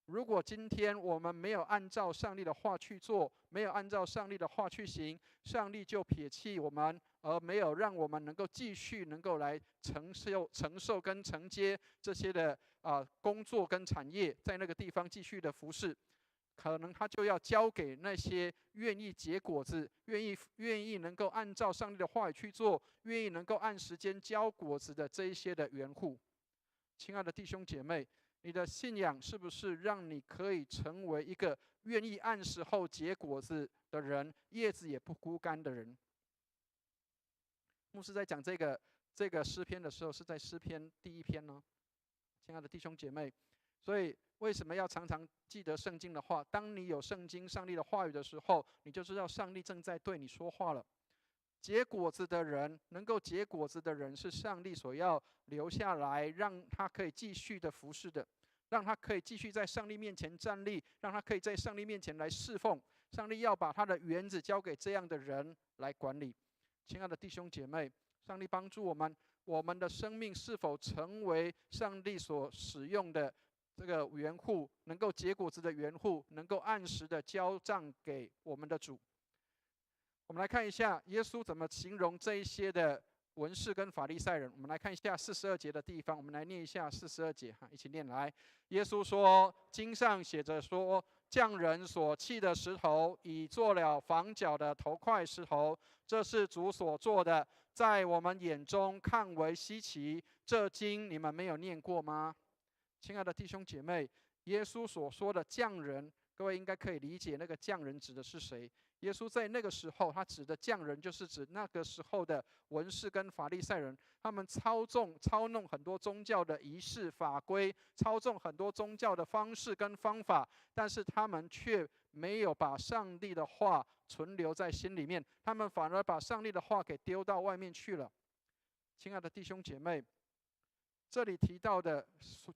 如果今天我们没有按照上帝的话去做，没有按照上帝的话去行，上帝就撇弃我们，而没有让我们能够继续能够来承受跟承接这些的工作跟产业，在那个地方继续的服侍，可能他就要交给那些愿意结果子、愿意能够按照上帝的话语去做、愿意能够按时间交果子的这一些的园户。亲爱的弟兄姐妹，你的信仰是不是让你可以成为一个愿意按时候结果子的人，叶子也不枯干的人？牧师在讲这个诗篇的时候，是在诗篇第1篇呢。亲爱的弟兄姐妹，所以为什么要常常记得圣经的话？当你有圣经、上帝的话语的时候，你就知道上帝正在对你说话了。结果子的人，能够结果子的人，是上帝所要留下来，让他可以继续的服侍的，让他可以继续在上帝面前站立，让他可以在上帝面前来侍奉。上帝要把他的园子交给这样的人来管理。亲爱的弟兄姐妹，上帝帮助我们，我们的生命是否成为上帝所使用的这个园户，能够结果子的园户，能够按时的交账给我们的主？我们来看一下耶稣怎么形容这一些的文士跟法利赛人。我们来看一下42节的地方，我们来念一下42节，一起念来。耶稣说：“经上写着说，匠人所弃的石头，已做了房角的头块石头，这是主所做的，在我们眼中看为稀奇。这经你们没有念过吗？”亲爱的弟兄姐妹，耶稣所说的匠人，各位应该可以理解那个匠人指的是谁。耶稣在那个时候，他指的匠人就是指那个时候的文士跟法利赛人，他们操弄很多宗教的仪式法规，操纵很多宗教的方式跟方法，但是他们却没有把上帝的话存留在心里面，他们反而把上帝的话给丢到外面去了。亲爱的弟兄姐妹，这里提到的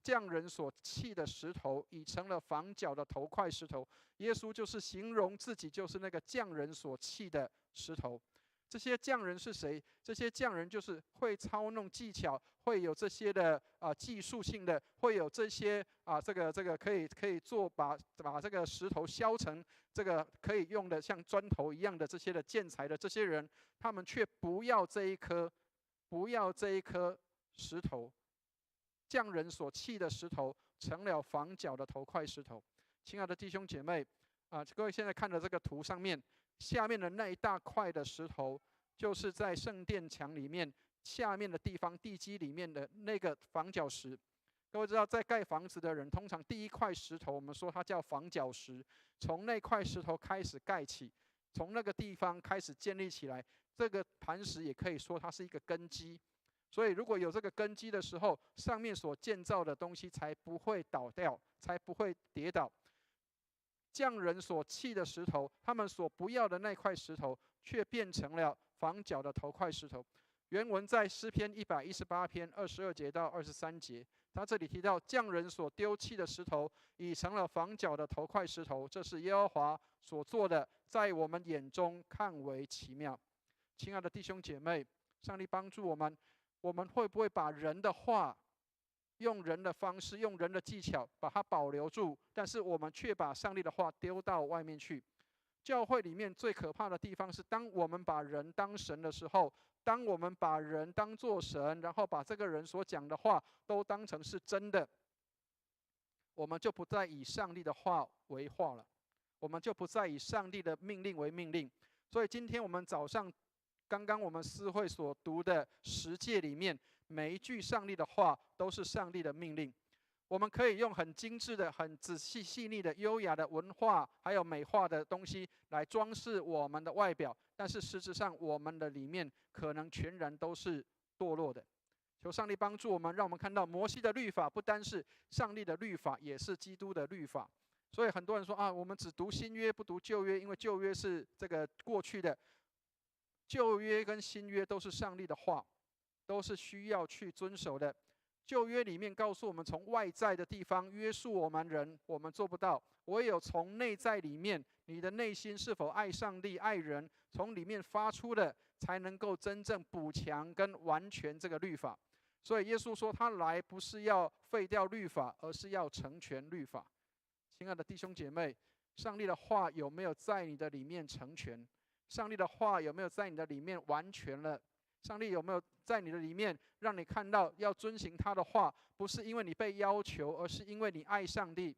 匠人所砌的石头，已成了房角的头块石头。耶稣就是形容自己就是那个匠人所砌的石头。这些匠人是谁？这些匠人就是会操弄技巧，会有这些的技术性的，会有这些这个可以做把这个石头削成这个可以用的像砖头一样的这些的建材的这些人，他们却不要这一颗石头。匠人所砌的石头成了房角的头块石头。亲爱的弟兄姐妹各位现在看的这个图上面，下面的那一大块的石头，就是在圣殿墙里面下面的地方地基里面的那个房角石。各位知道，在盖房子的人，通常第一块石头我们说它叫房角石，从那块石头开始盖起，从那个地方开始建立起来。这个磐石也可以说它是一个根基。所以如果有这个根基的时候，上面所建造的东西才不会倒掉，才不会跌倒。匠人所砌的石头，他们所不要的那块石头，却变成了房角的头块石头。原文在诗篇118篇22节到23节，他这里提到匠人所丢弃的石头，已成了房角的头块石头。这是耶和华所做的，在我们眼中看为奇妙。亲爱的弟兄姐妹，上帝帮助我们，我们会不会把人的话，用人的方式，用人的技巧把它保留住，但是我们却把上帝的话丢到外面去？教会里面最可怕的地方是，当我们把人当神的时候，当我们把人当作神，然后把这个人所讲的话都当成是真的，我们就不再以上帝的话为话了，我们就不再以上帝的命令为命令。所以今天我们早上刚刚我们思会所读的十诫里面，每一句上帝的话都是上帝的命令。我们可以用很精致的、很仔细、细腻的、优雅的文化，还有美化的东西来装饰我们的外表，但是实质上我们的里面可能全然都是堕落的。求上帝帮助我们，让我们看到摩西的律法不单是上帝的律法，也是基督的律法。所以很多人说我们只读新约不读旧约，因为旧约是这个过去的。旧约跟新约都是上帝的话，都是需要去遵守的。旧约里面告诉我们，从外在的地方约束我们人，我们做不到；唯有从内在里面，你的内心是否爱上帝、爱人，从里面发出的，才能够真正补强跟完全这个律法。所以耶稣说，他来不是要废掉律法，而是要成全律法。亲爱的弟兄姐妹，上帝的话有没有在你的里面成全？上帝的话有没有在你的里面完全了？上帝有没有在你的里面让你看到要遵行他的话，不是因为你被要求，而是因为你爱上帝。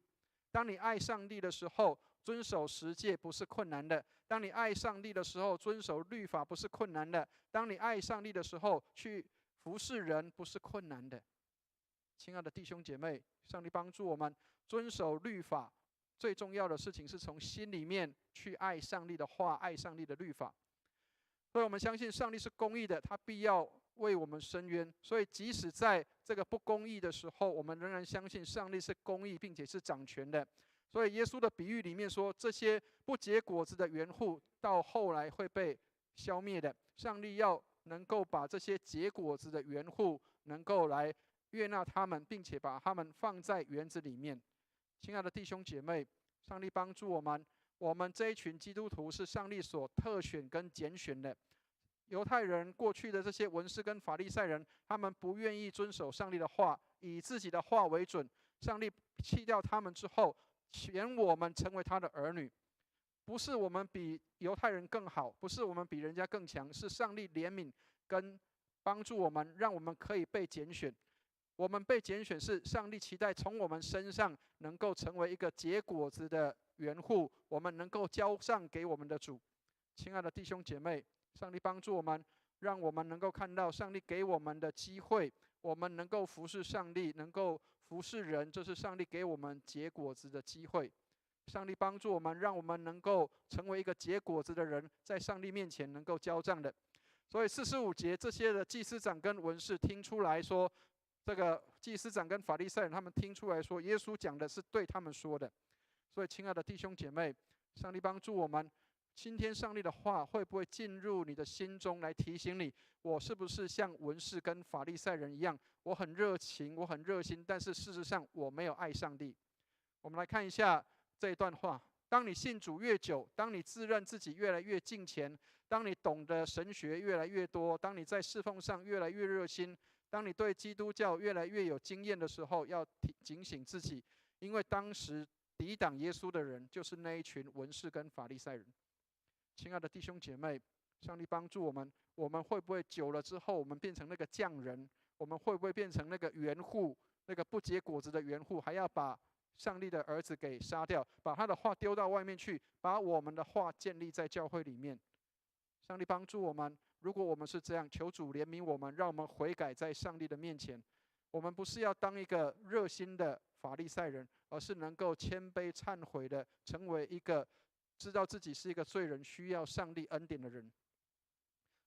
当你爱上帝的时候，遵守十诫不是困难的；当你爱上帝的时候，遵守律法不是困难的；当你爱上帝的时候，去服侍人不是困难的。亲爱的弟兄姐妹，上帝帮助我们遵守律法，最重要的事情是从心里面去爱上帝的话，爱上帝的律法。所以我们相信上帝是公义的，他必要为我们伸冤。所以即使在这个不公义的时候，我们仍然相信上帝是公义并且是掌权的。所以耶稣的比喻里面说，这些不结果子的园户到后来会被消灭的。上帝要能够把这些结果子的园户能够来悦纳他们，并且把他们放在园子里面。亲爱的弟兄姐妹，上帝帮助我们，我们这一群基督徒是上帝所特选跟拣选的。犹太人过去的这些文士跟法利赛人，他们不愿意遵守上帝的话，以自己的话为准。上帝弃掉他们之后，选我们成为他的儿女。不是我们比犹太人更好，不是我们比人家更强，是上帝怜悯跟帮助我们，让我们可以被拣选。我们被拣选是上帝期待从我们身上能够成为一个结果子的园户，我们能够交上给我们的主。亲爱的弟兄姐妹，上帝帮助我们，让我们能够看到上帝给我们的机会，我们能够服侍上帝，能够服侍人，这是上帝给我们结果子的机会。上帝帮助我们，让我们能够成为一个结果子的人，在上帝面前能够交账的。所以45节这些的祭司长跟文士听出来说，这个祭司长跟法利赛人他们听出来说，耶稣讲的是对他们说的。所以亲爱的弟兄姐妹，上帝帮助我们，今天上帝的话会不会进入你的心中，来提醒你，我是不是像文士跟法利赛人一样，我很热情，我很热心，但是事实上我没有爱上帝。我们来看一下这一段话：当你信主越久，当你自认自己越来越敬虔，当你懂得神学越来越多，当你在侍奉上越来越热心，当你对基督教越来越有经验的时候，要警醒自己，因为当时抵挡耶稣的人就是那一群文士跟法利赛人。亲爱的弟兄姐妹，上帝帮助我们，我们会不会久了之后，我们变成那个匠人？我们会不会变成那个园户，那个不结果子的园户，还要把上帝的儿子给杀掉，把他的话丢到外面去，把我们的话建立在教会里面？上帝帮助我们，如果我们是这样，求主怜悯我们，让我们悔改在上帝的面前。我们不是要当一个热心的法利赛人，而是能够谦卑忏悔的，成为一个知道自己是一个罪人，需要上帝恩典的人。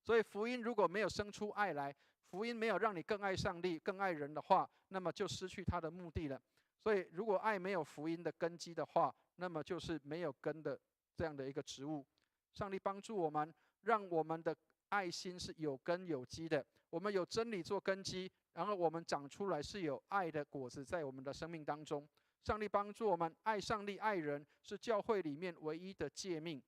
所以福音如果没有生出爱来，福音没有让你更爱上帝、更爱人的话，那么就失去它的目的了。所以如果爱没有福音的根基的话，那么就是没有根的这样的一个植物。上帝帮助我们，让我们的爱心是有根有基的，我们有真理做根基，然后我们长出来是有爱的果子在我们的生命当中。上帝帮助我们，爱上帝爱人是教会里面唯一的诫命。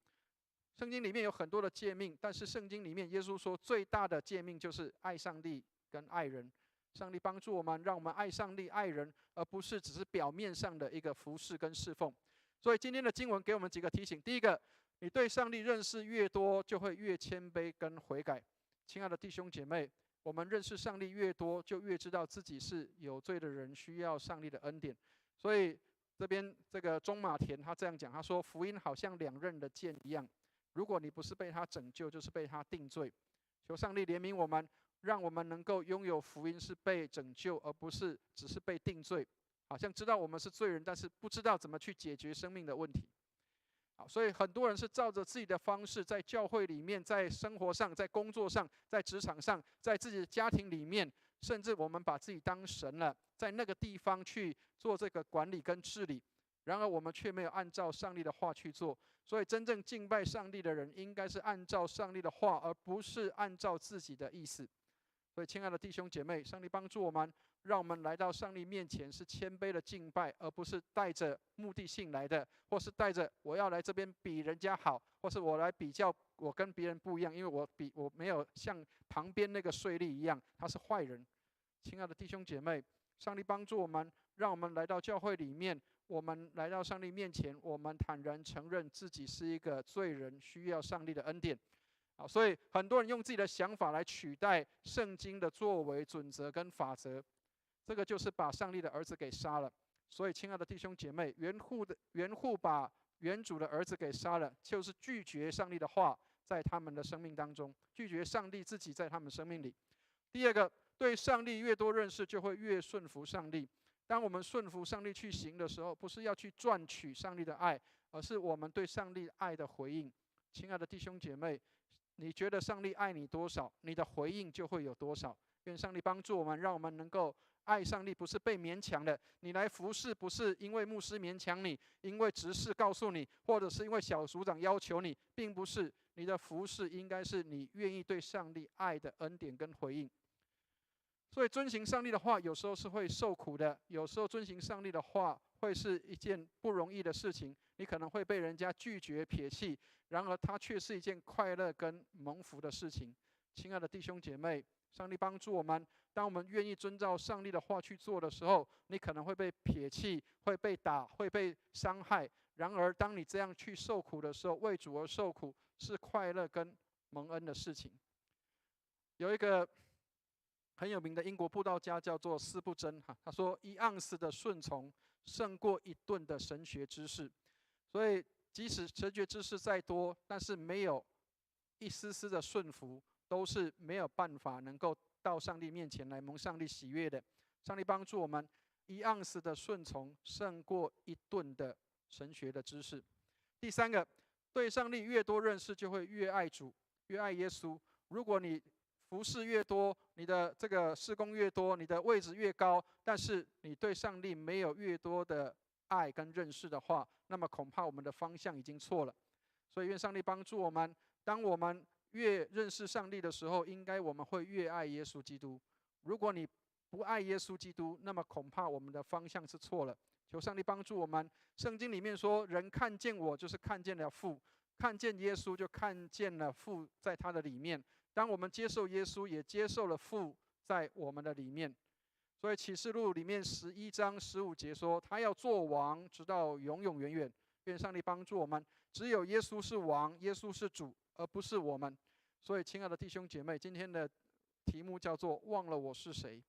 圣经里面有很多的诫命，但是圣经里面耶稣说最大的诫命就是爱上帝跟爱人。上帝帮助我们，让我们爱上帝爱人，而不是只是表面上的一个服侍跟侍奉。所以今天的经文给我们几个提醒：第一个，你对上帝认识越多，就会越谦卑跟悔改。亲爱的弟兄姐妹，我们认识上帝越多，就越知道自己是有罪的人，需要上帝的恩典。所以这边这个钟马田他这样讲，他说福音好像两刃的剑一样，如果你不是被他拯救，就是被他定罪。求上帝怜悯我们，让我们能够拥有福音是被拯救，而不是只是被定罪。好像知道我们是罪人，但是不知道怎么去解决生命的问题。好，所以很多人是照着自己的方式，在教会里面，在生活上，在工作上，在职场上，在自己的家庭里面，甚至我们把自己当神了，在那个地方去做这个管理跟治理。然而我们却没有按照上帝的话去做。所以真正敬拜上帝的人，应该是按照上帝的话，而不是按照自己的意思。所以亲爱的弟兄姐妹，上帝帮助我们，让我们来到上帝面前是谦卑的敬拜，而不是带着目的性来的，或是带着我要来这边比人家好，或是我来比较我跟别人不一样，因为我没有像旁边那个税吏一样，他是坏人。亲爱的弟兄姐妹，上帝帮助我们，让我们来到教会里面，我们来到上帝面前，我们坦然承认自己是一个罪人，需要上帝的恩典。所以很多人用自己的想法来取代圣经的作为准则跟法则，这个就是把上帝的儿子给杀了。所以亲爱的弟兄姐妹，园户把园主的儿子给杀了，就是拒绝上帝的话在他们的生命当中，拒绝上帝自己在他们生命里。第二个，对上帝越多认识，就会越顺服上帝。当我们顺服上帝去行的时候，不是要去赚取上帝的爱，而是我们对上帝爱的回应。亲爱的弟兄姐妹，你觉得上帝爱你多少，你的回应就会有多少。愿上帝帮助我们，让我们能够爱上帝，不是被勉强的。你来服侍，不是因为牧师勉强你，因为执事告诉你，或者是因为小组长要求你，并不是。你的服侍应该是你愿意对上帝爱的恩典跟回应。所以遵行上帝的话，有时候是会受苦的，有时候遵行上帝的话会是一件不容易的事情，你可能会被人家拒绝撇弃，然而它却是一件快乐跟蒙福的事情。亲爱的弟兄姐妹，上帝帮助我们，当我们愿意遵照上帝的话去做的时候，你可能会被撇弃，会被打，会被伤害。然而当你这样去受苦的时候，为主而受苦是快乐跟蒙恩的事情。有一个很有名的英国布道家叫做斯布真，他说1盎司的顺从胜过1吨的神学知识。所以即使神学知识再多，但是没有一丝丝的顺服，都是没有办法能够到上帝面前来蒙上帝喜悦的。上帝帮助我们，1盎司的顺从胜过1吨的神学的知识。第三个，对上帝越多认识，就会越爱主，越爱耶稣。如果你服事越多，你的这个事工越多，你的位置越高，但是你对上帝没有越多的爱跟认识的话，那么恐怕我们的方向已经错了。所以愿上帝帮助我们，当我们越认识上帝的时候，应该我们会越爱耶稣基督。如果你不爱耶稣基督，那么恐怕我们的方向是错了。求上帝帮助我们。圣经里面说，人看见我就是看见了父，看见耶稣就看见了父在他的里面。当我们接受耶稣，也接受了父在我们的里面。所以启示录里面11章15节说，他要做王，直到永永远远。愿上帝帮助我们，只有耶稣是王，耶稣是主，而不是我们。所以亲爱的弟兄姐妹，今天的题目叫做忘了我是谁。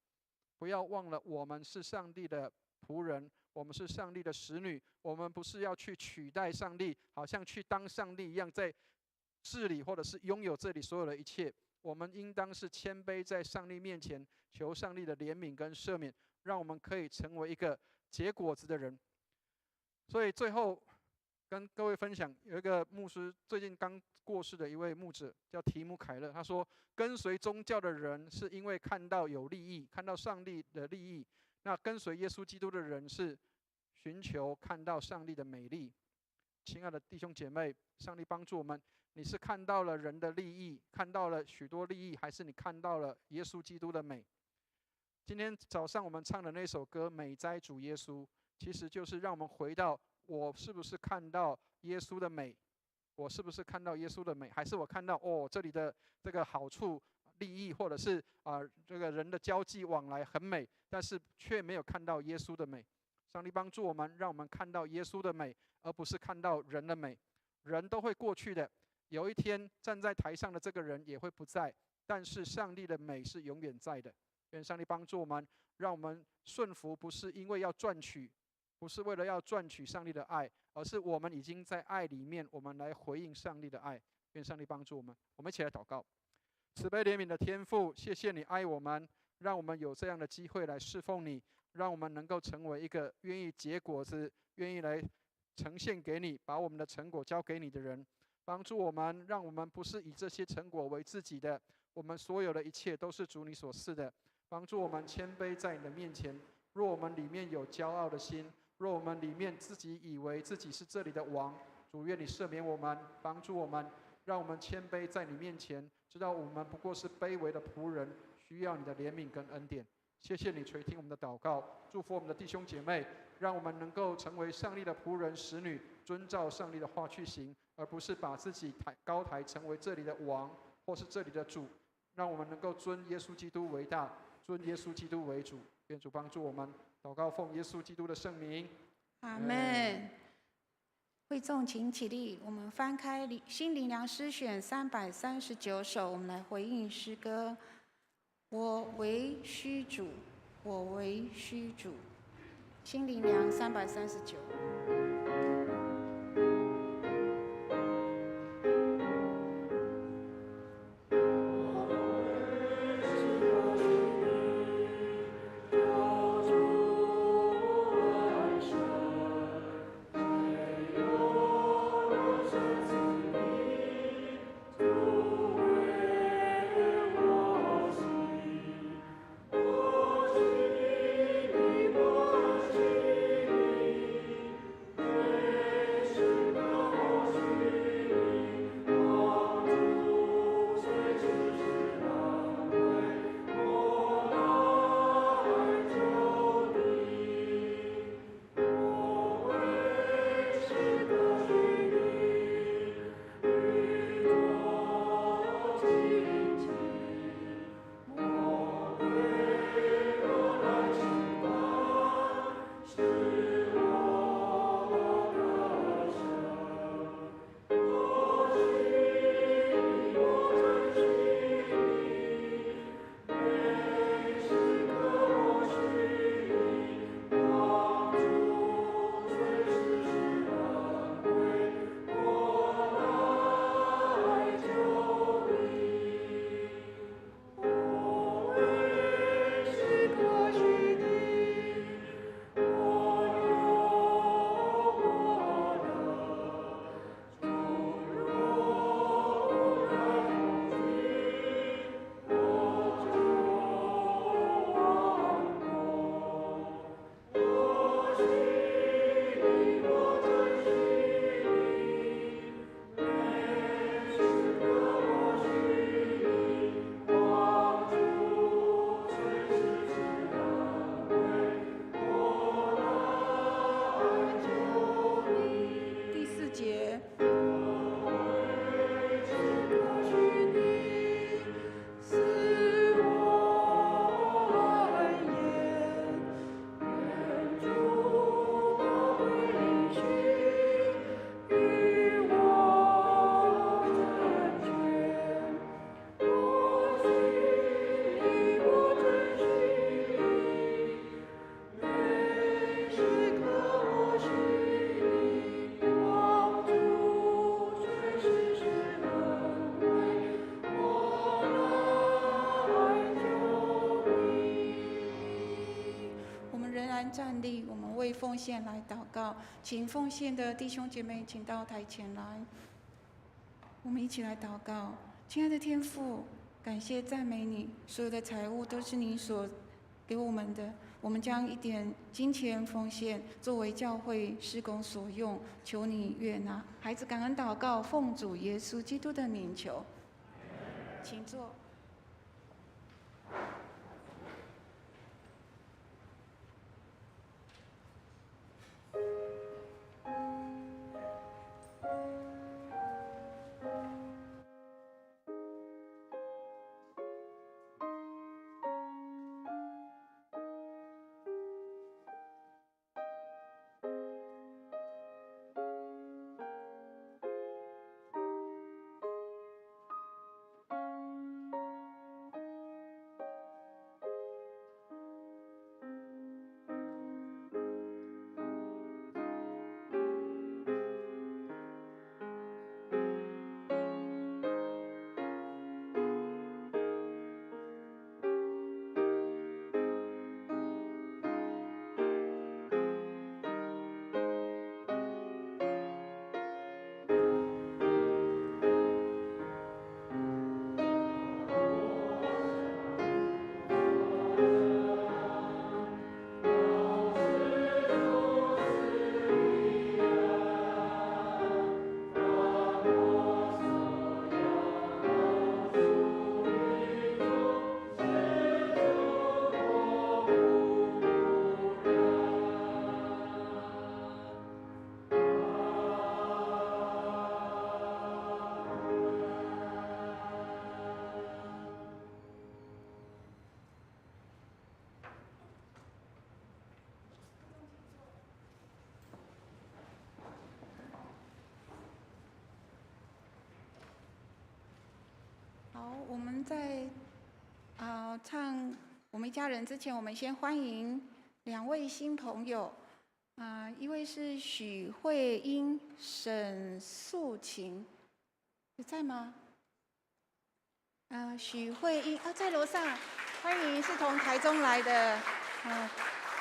不要忘了我们是上帝的仆人，我们是上帝的使女，我们不是要去取代上帝，好像去当上帝一样，在治理或者是拥有这里所有的一切。我们应当是谦卑在上帝面前，求上帝的怜悯跟赦免，让我们可以成为一个结果子的人。所以最后跟各位分享，有一个牧师最近刚过世的一位牧者叫提姆凯勒，他说，跟随宗教的人是因为看到有利益，看到上帝的利益；那跟随耶稣基督的人是寻求看到上帝的美丽。亲爱的弟兄姐妹，上帝帮助我们，你是看到了人的利益，看到了许多利益，还是你看到了耶稣基督的美？今天早上我们唱的那首歌《美哉主耶稣》，其实就是让我们回到，我是不是看到耶稣的美？我是不是看到耶稣的美？还是我看到这里的这个好处、利益，或者是这个人的交际往来很美，但是却没有看到耶稣的美？上帝帮助我们，让我们看到耶稣的美，而不是看到人的美。人都会过去的，有一天站在台上的这个人也会不在，但是上帝的美是永远在的。愿上帝帮助我们，让我们顺服，不是因为要赚取，不是为了要赚取上帝的爱，而是我们已经在爱里面，我们来回应上帝的爱。愿上帝帮助我们，我们一起来祷告。慈悲怜悯的天父，谢谢你爱我们，让我们有这样的机会来侍奉你，让我们能够成为一个愿意结果子、愿意来呈现给你，把我们的成果交给你的人。帮助我们，让我们不是以这些成果为自己的，我们所有的一切都是主你所赐的。帮助我们谦卑在你的面前。若我们里面有骄傲的心，若我们里面自己以为自己是这里的王，主愿你赦免我们，帮助我们，让我们谦卑在你面前，知道我们不过是卑微的仆人，需要你的怜悯跟恩典。谢谢你垂听我们的祷告，祝福我们的弟兄姐妹，让我们能够成为上帝的仆人使女，遵照上帝的话去行，而不是把自己高抬成为这里的王或是这里的主。让我们能够尊耶稣基督为大，尊耶稣基督为主。愿主帮助我们，祷告奉耶稣基督的圣名，阿们。会众请起立，我们翻开新灵粮诗选339首，我们来回应诗歌。我为虚主，我为虚主。新灵粮339。安站立，我们为奉献来祷告。请奉献的弟兄姐妹请到台前来，我们一起来祷告。亲爱的天父，感谢赞美你，所有的财物都是你所给我们的，我们将一点金钱奉献作为教会事工所用，求你悦纳。孩子感恩祷告，奉主耶稣基督的名求，请坐。好，我们在唱我们一家人之前，我们先欢迎2位新朋友。一位是许慧英、沈素琴，有在吗？许慧英在楼上，欢迎，是从台中来的。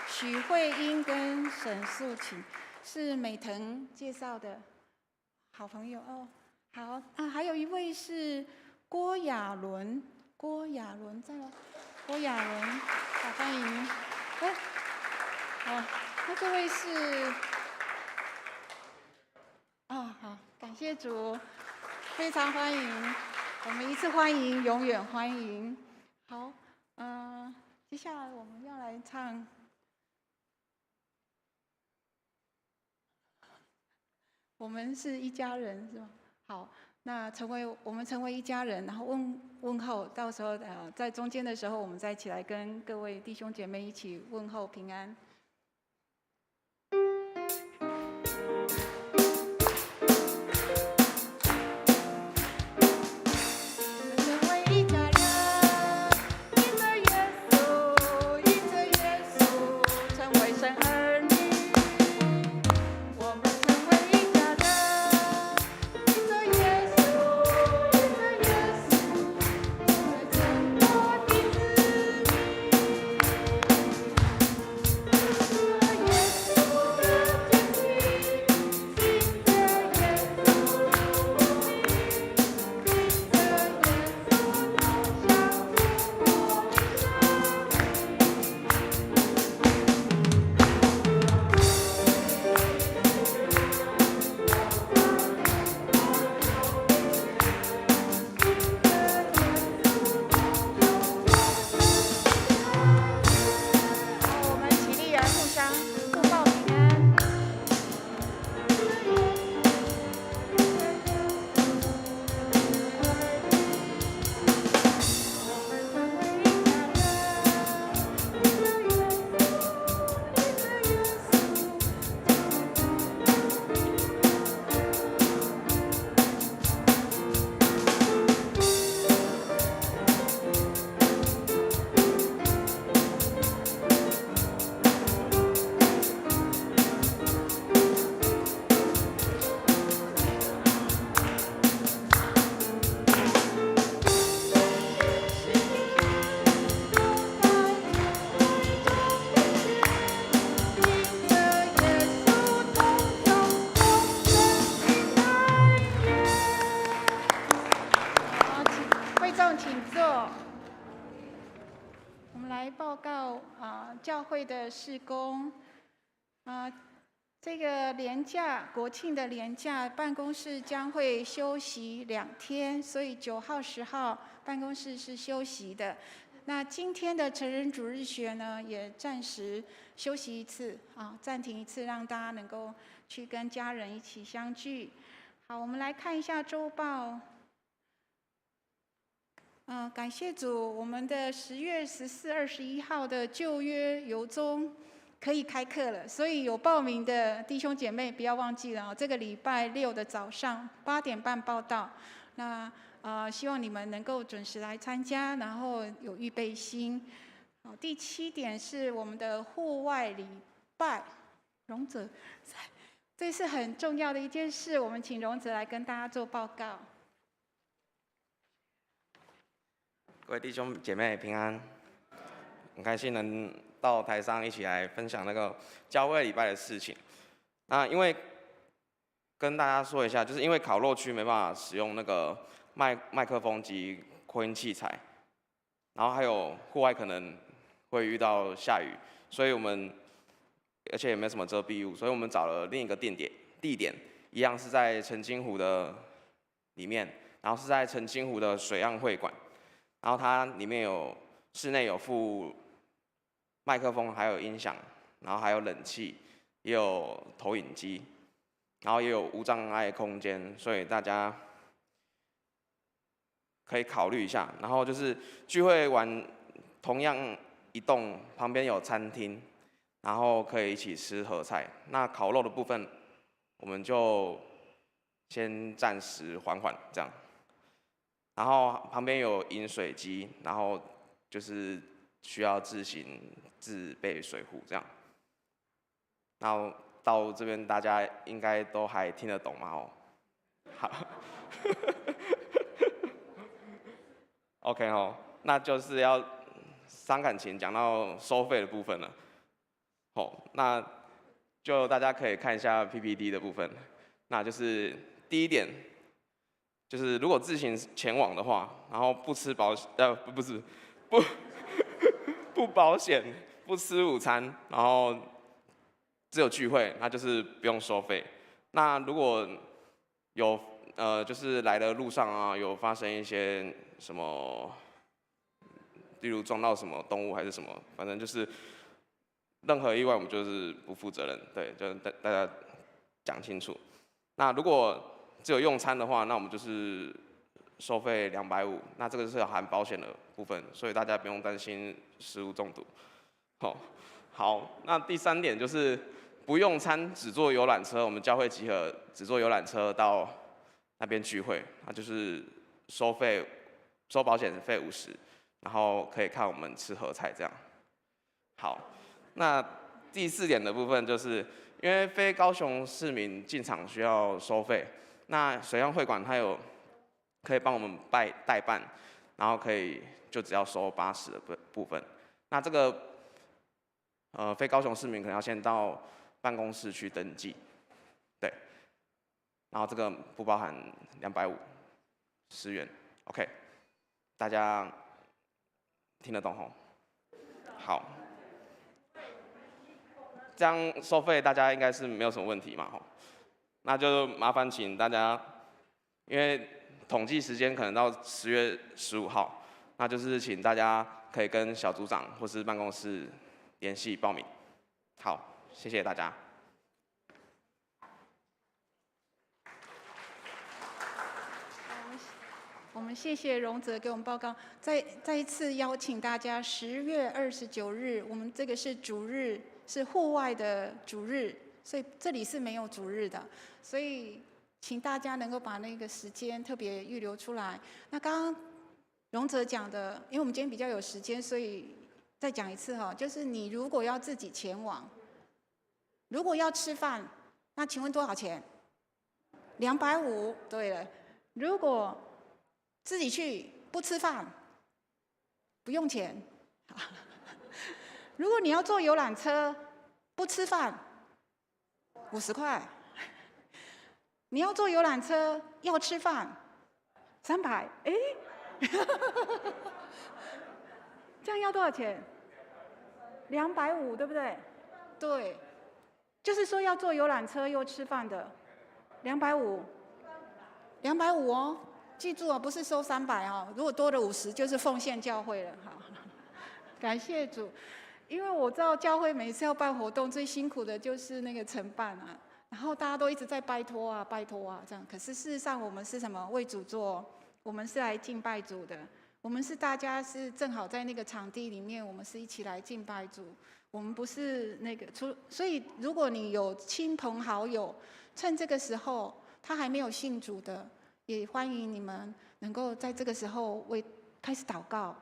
许慧英跟沈素琴是美腾介绍的好朋友哦。好还有一位是郭雅伦，郭雅伦在吗？郭雅伦，好，欢迎。那这位是好，感谢主，非常欢迎，我们一次欢迎，永远欢迎。好，接下来我们要来唱。我们是一家人，是吗？好，那我们成为一家人，然后问候，到时候在中间的时候，我们再一起来跟各位弟兄姐妹一起问候平安。教会的事工。这个国庆的连假，办公室将会休息2天，所以9号、10号办公室是休息的。那今天的成人主日学呢，也暂时休息一次暂停一次，让大家能够去跟家人一起相聚。好，我们来看一下周报。感谢主，我们的10月14、21号的旧约由宗可以开课了，所以有报名的弟兄姐妹不要忘记了这个礼拜6的早上8点半报到。那希望你们能够准时来参加，然后有预备心。第7点是我们的户外礼拜，荣泽，这是很重要的一件事，我们请荣泽来跟大家做报告。各位弟兄姐妹平安，很开心能到台上一起来分享那个教会礼拜的事情。那因为跟大家说一下，就是因为烤肉区没办法使用那个麦克风及扩音器材，然后还有户外可能会遇到下雨，所以而且也没什么遮蔽物，所以我们找了另一个地点，一样是在澄清湖的里面，然后是在澄清湖的水岸会馆。然后它里面室内有附麦克风，还有音响，然后还有冷气，也有投影机，然后也有无障碍空间，所以大家可以考虑一下。然后就是聚会完，同样一栋旁边有餐厅，然后可以一起吃合菜。那烤肉的部分，我们就先暂时缓这样。然后旁边有饮水机，然后就是需要自备水壶这样。然后到这边大家应该都还听得懂吗？好，OK 那就是要伤感情，讲到收费的部分了。那就大家可以看一下 PPT 的部分，那就是第一点。就是如果自行前往的话，然后不保险，不吃午餐，然后只有聚会，那就是不用收费。那如果有就是来的路上有发生一些什么，例如撞到什么动物还是什么，反正就是任何意外我们就是不负责任，对，就大家讲清楚。那如果只有用餐的话，那我们就是收费250，那这个是含保险的部分，所以大家不用担心食物中毒。好，那第3点就是不用餐，只坐游览车，我们教会集合只坐游览车到那边聚会，那就是收保险费50，然后可以看我们吃合菜这样。好，那第4点的部分就是因为非高雄市民进场需要收费。那水岸会馆它可以帮我们代办，然后就只要收80的部分。那这个非高雄市民可能要先到办公室去登记，对。然后这个不包含250元 ，OK， 大家听得懂吼？好，这样收费大家应该是没有什么问题嘛吼？那就麻烦请大家，因为统计时间可能到10月15号，那就是请大家可以跟小组长或是办公室联系报名。好，谢谢大家。我们谢谢荣泽给我们报告，再一次邀请大家10月29日，我们这个是主日，是户外的主日。所以这里是没有主日的，所以请大家能够把那个时间特别预留出来。那刚刚荣泽讲的，因为我们今天比较有时间，所以再讲一次就是你如果要自己前往，如果要吃饭，那请问多少钱？250。对了，如果自己去不吃饭，不用钱。如果你要坐游览车，不吃饭，50块。你要坐游览车要吃饭，300，这样要多少钱250，对不对？对，就是说要坐游览车又吃饭的，250哦，记住啊，不是收300哦，如果多了50，就是奉献教会了。好，感谢主，因为我知道教会每次要办活动，最辛苦的就是那个承办啊，然后大家都一直在拜托啊这样，可是事实上我们是什么？为主做，我们是来敬拜主的。我们是大家是正好在那个场地里面，我们是一起来敬拜主。我们不是那个所以如果你有亲朋好友，趁这个时候他还没有信主的，也欢迎你们能够在这个时候开始祷告，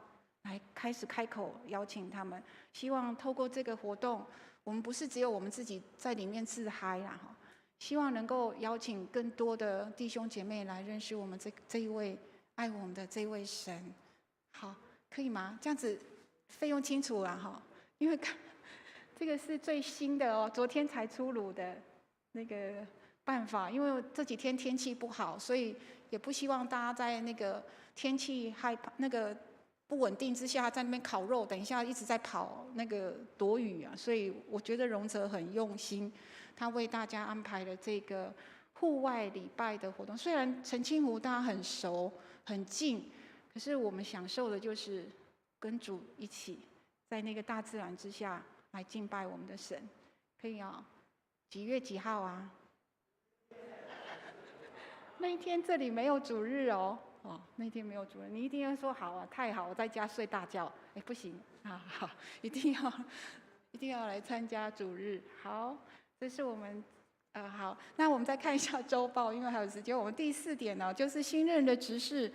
来开始开口邀请他们。希望透过这个活动，我们不是只有我们自己在里面自嗨啦哈，希望能够邀请更多的弟兄姐妹来认识我们这一位爱我们的这位神。好，可以吗？这样子费用清楚了哈，因为这个是最新的哦，昨天才出炉的那个办法。因为这几天天气不好，所以也不希望大家在那个天气害怕、那个不稳定之下，在那边烤肉，等一下一直在跑那个躲雨啊。所以我觉得荣哲很用心，他为大家安排了这个户外礼拜的活动。虽然澄清湖大家很熟很近，可是我们享受的就是跟主一起在那个大自然之下来敬拜我们的神。可以啊，几月几号啊？那一天这里没有主日哦，那天没有主日，你一定要说好啊，太好，我在家睡大觉。哎，不行啊，好，一定要来参加主日。好，这是我们。好，那我们再看一下周报，因为还有时间。我们第4点呢，就是新任的执事，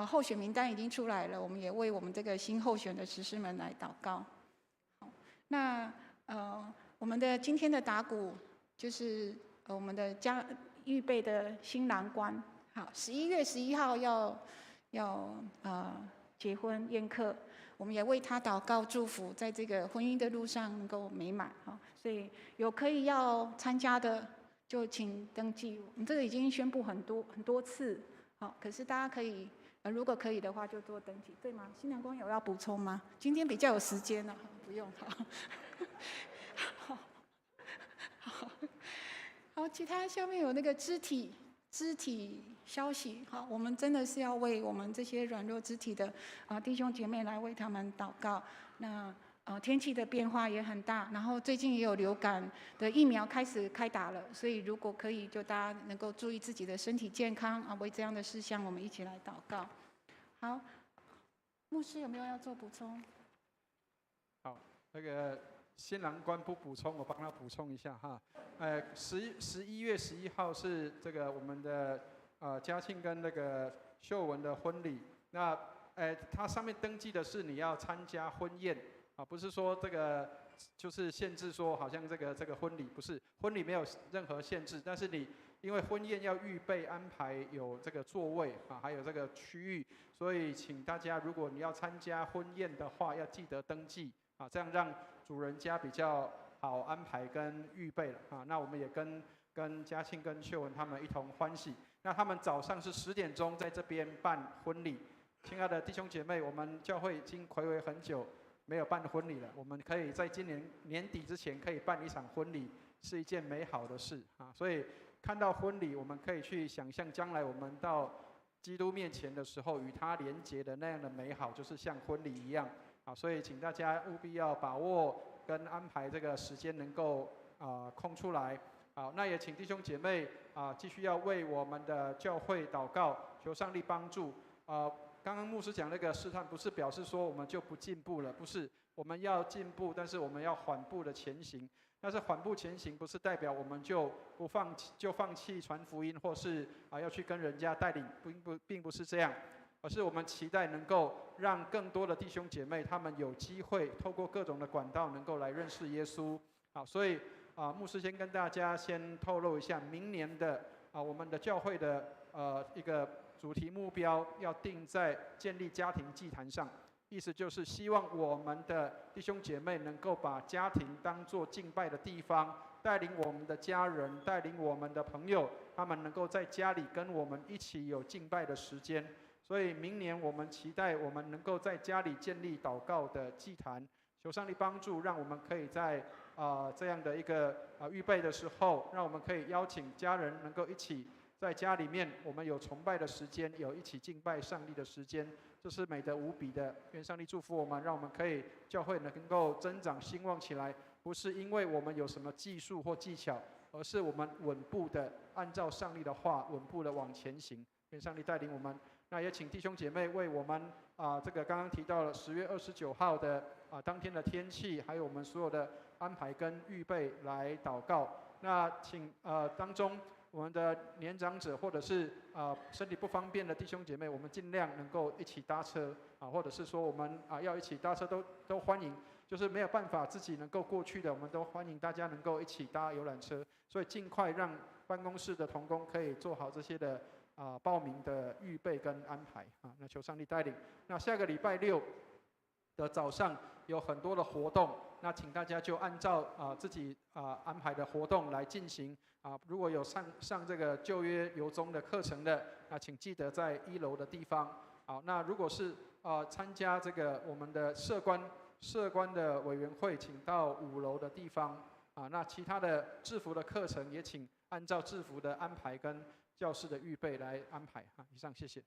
候选名单已经出来了，我们也为我们这个新候选的执事们来祷告。好，那我们的今天的打鼓就是我们的预备的新郎官。好，11月11号要结婚宴客，我们也为他祷告祝福，在这个婚姻的路上能够美满。所以有可以要参加的，就请登记。我们这个已经宣布很多次，好，可是大家可以，如果可以的话就做登记，对吗？新郎官有要补充吗？今天比较有时间了，不用。好，其他下面有那个肢体消息。好，我们真的是要为我们这些软弱肢体的弟兄姐妹来为他们祷告。那天气的变化也很大，然后最近也有流感的疫苗开始开打了，所以如果可以，就大家能够注意自己的身体健康啊，为这样的事项，我们一起来祷告。好，牧师有没有要做补充？好，那个新郎官不补充，我帮他补充一下哈。11月11号是这个我们的嘉庆跟那个秀文的婚礼。那它上面登记的是你要参加婚宴。不是说这个就是限制说好像这个婚礼，不是，婚礼没有任何限制，但是你因为婚宴要预备安排有这个座位还有这个区域，所以请大家如果你要参加婚宴的话，要记得登记这样让主人家比较好安排跟预备了那我们也跟嘉庆跟秀文他们一同欢喜。那他们早上是10点钟在这边办婚礼。亲爱的弟兄姐妹，我们教会已经睽违很久没有办婚礼了，我们可以在今年年底之前可以办一场婚礼，是一件美好的事所以看到婚礼，我们可以去想象将来我们到基督面前的时候，与他连结的那样的美好，就是像婚礼一样所以请大家务必要把握跟安排这个时间，能够空出来。好，那也请弟兄姐妹继续要为我们的教会祷告，求上帝帮助刚刚牧师讲那个试探，不是表示说我们就不进步了，不是，我们要进步，但是我们要缓步的前行。但是缓步前行，不是代表我们就放弃传福音，或是要去跟人家带领，并不是这样，而是我们期待能够让更多的弟兄姐妹，他们有机会透过各种的管道，能够来认识耶稣。好，所以牧师先跟大家先透露一下，明年的我们的教会的一个主题目标要定在建立家庭祭坛上，意思就是希望我们的弟兄姐妹能够把家庭当作敬拜的地方，带领我们的家人，带领我们的朋友，他们能够在家里跟我们一起有敬拜的时间。所以明年我们期待我们能够在家里建立祷告的祭坛，求上帝帮助，让我们可以在这样的一个预备的时候，让我们可以邀请家人能够一起在家里面，我们有崇拜的时间，有一起敬拜上帝的时间，这是美得无比的。愿上帝祝福我们，让我们可以教会能够增长兴旺起来，不是因为我们有什么技术或技巧，而是我们稳步的按照上帝的话，稳步的往前行。愿上帝带领我们。那也请弟兄姐妹为我们这个刚刚提到了10月29号的当天的天气，还有我们所有的安排跟预备来祷告。那请当中我们的年长者或者是身体不方便的弟兄姐妹，我们尽量能够一起搭车或者是说我们要一起搭车都欢迎。就是没有办法自己能够过去的，我们都欢迎大家能够一起搭游览车。所以尽快让办公室的同工可以做好这些的报名的预备跟安排那求上帝带领。那下个礼拜6的早上有很多的活动，那请大家就按照自己安排的活动来进行如果有上这个旧约游宗的课程的，那请记得在1楼的地方。好，那如果是参加这个我们的社官的委员会，请到5楼的地方那其他的制服的课程也请按照制服的安排跟教室的预备来安排以上谢谢。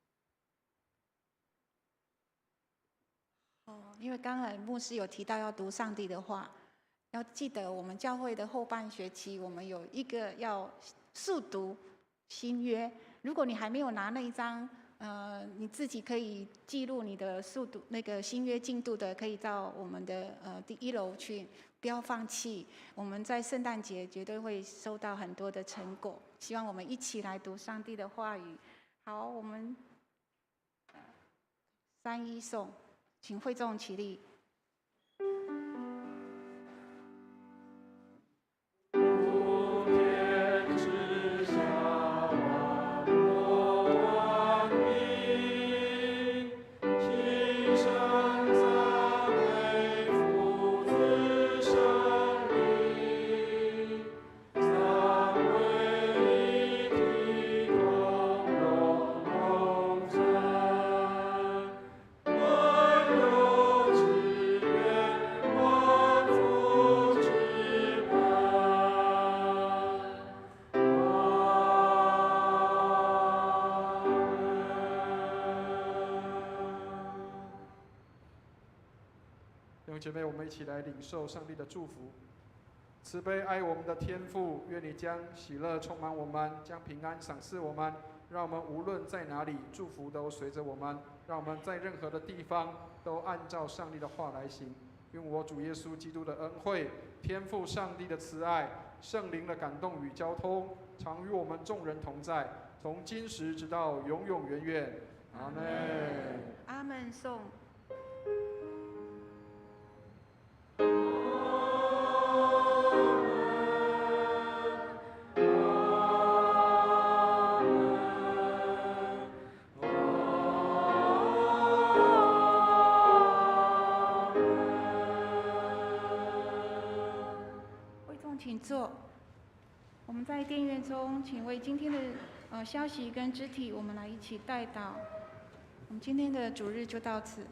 因为刚才牧师有提到要读上帝的话，要记得我们教会的后半学期，我们有一个要速读新约。如果你还没有拿那一张，你自己可以记录你的速读那个新约进度的，可以到我们的第1楼去，不要放弃。我们在圣诞节绝对会收到很多的成果。希望我们一起来读上帝的话语。好，我们3一颂，请会众起立。弟兄姐妹，我们一起来领受上帝的祝福。慈悲爱我们的天父，愿你将喜乐充满我们，将平安赏赐我们，让我们无论在哪里，祝福都随着我们，让我们在任何的地方都按照上帝的话来行。愿我主耶稣基督的恩惠、天父上帝的慈爱、圣灵的感动与交通，常与我们众人同在，从今时直到永永远远。阿们。阿们颂。请坐。我们在殿院中，请为今天的消息跟肢体，我们来一起代祷。我们今天的主日就到此。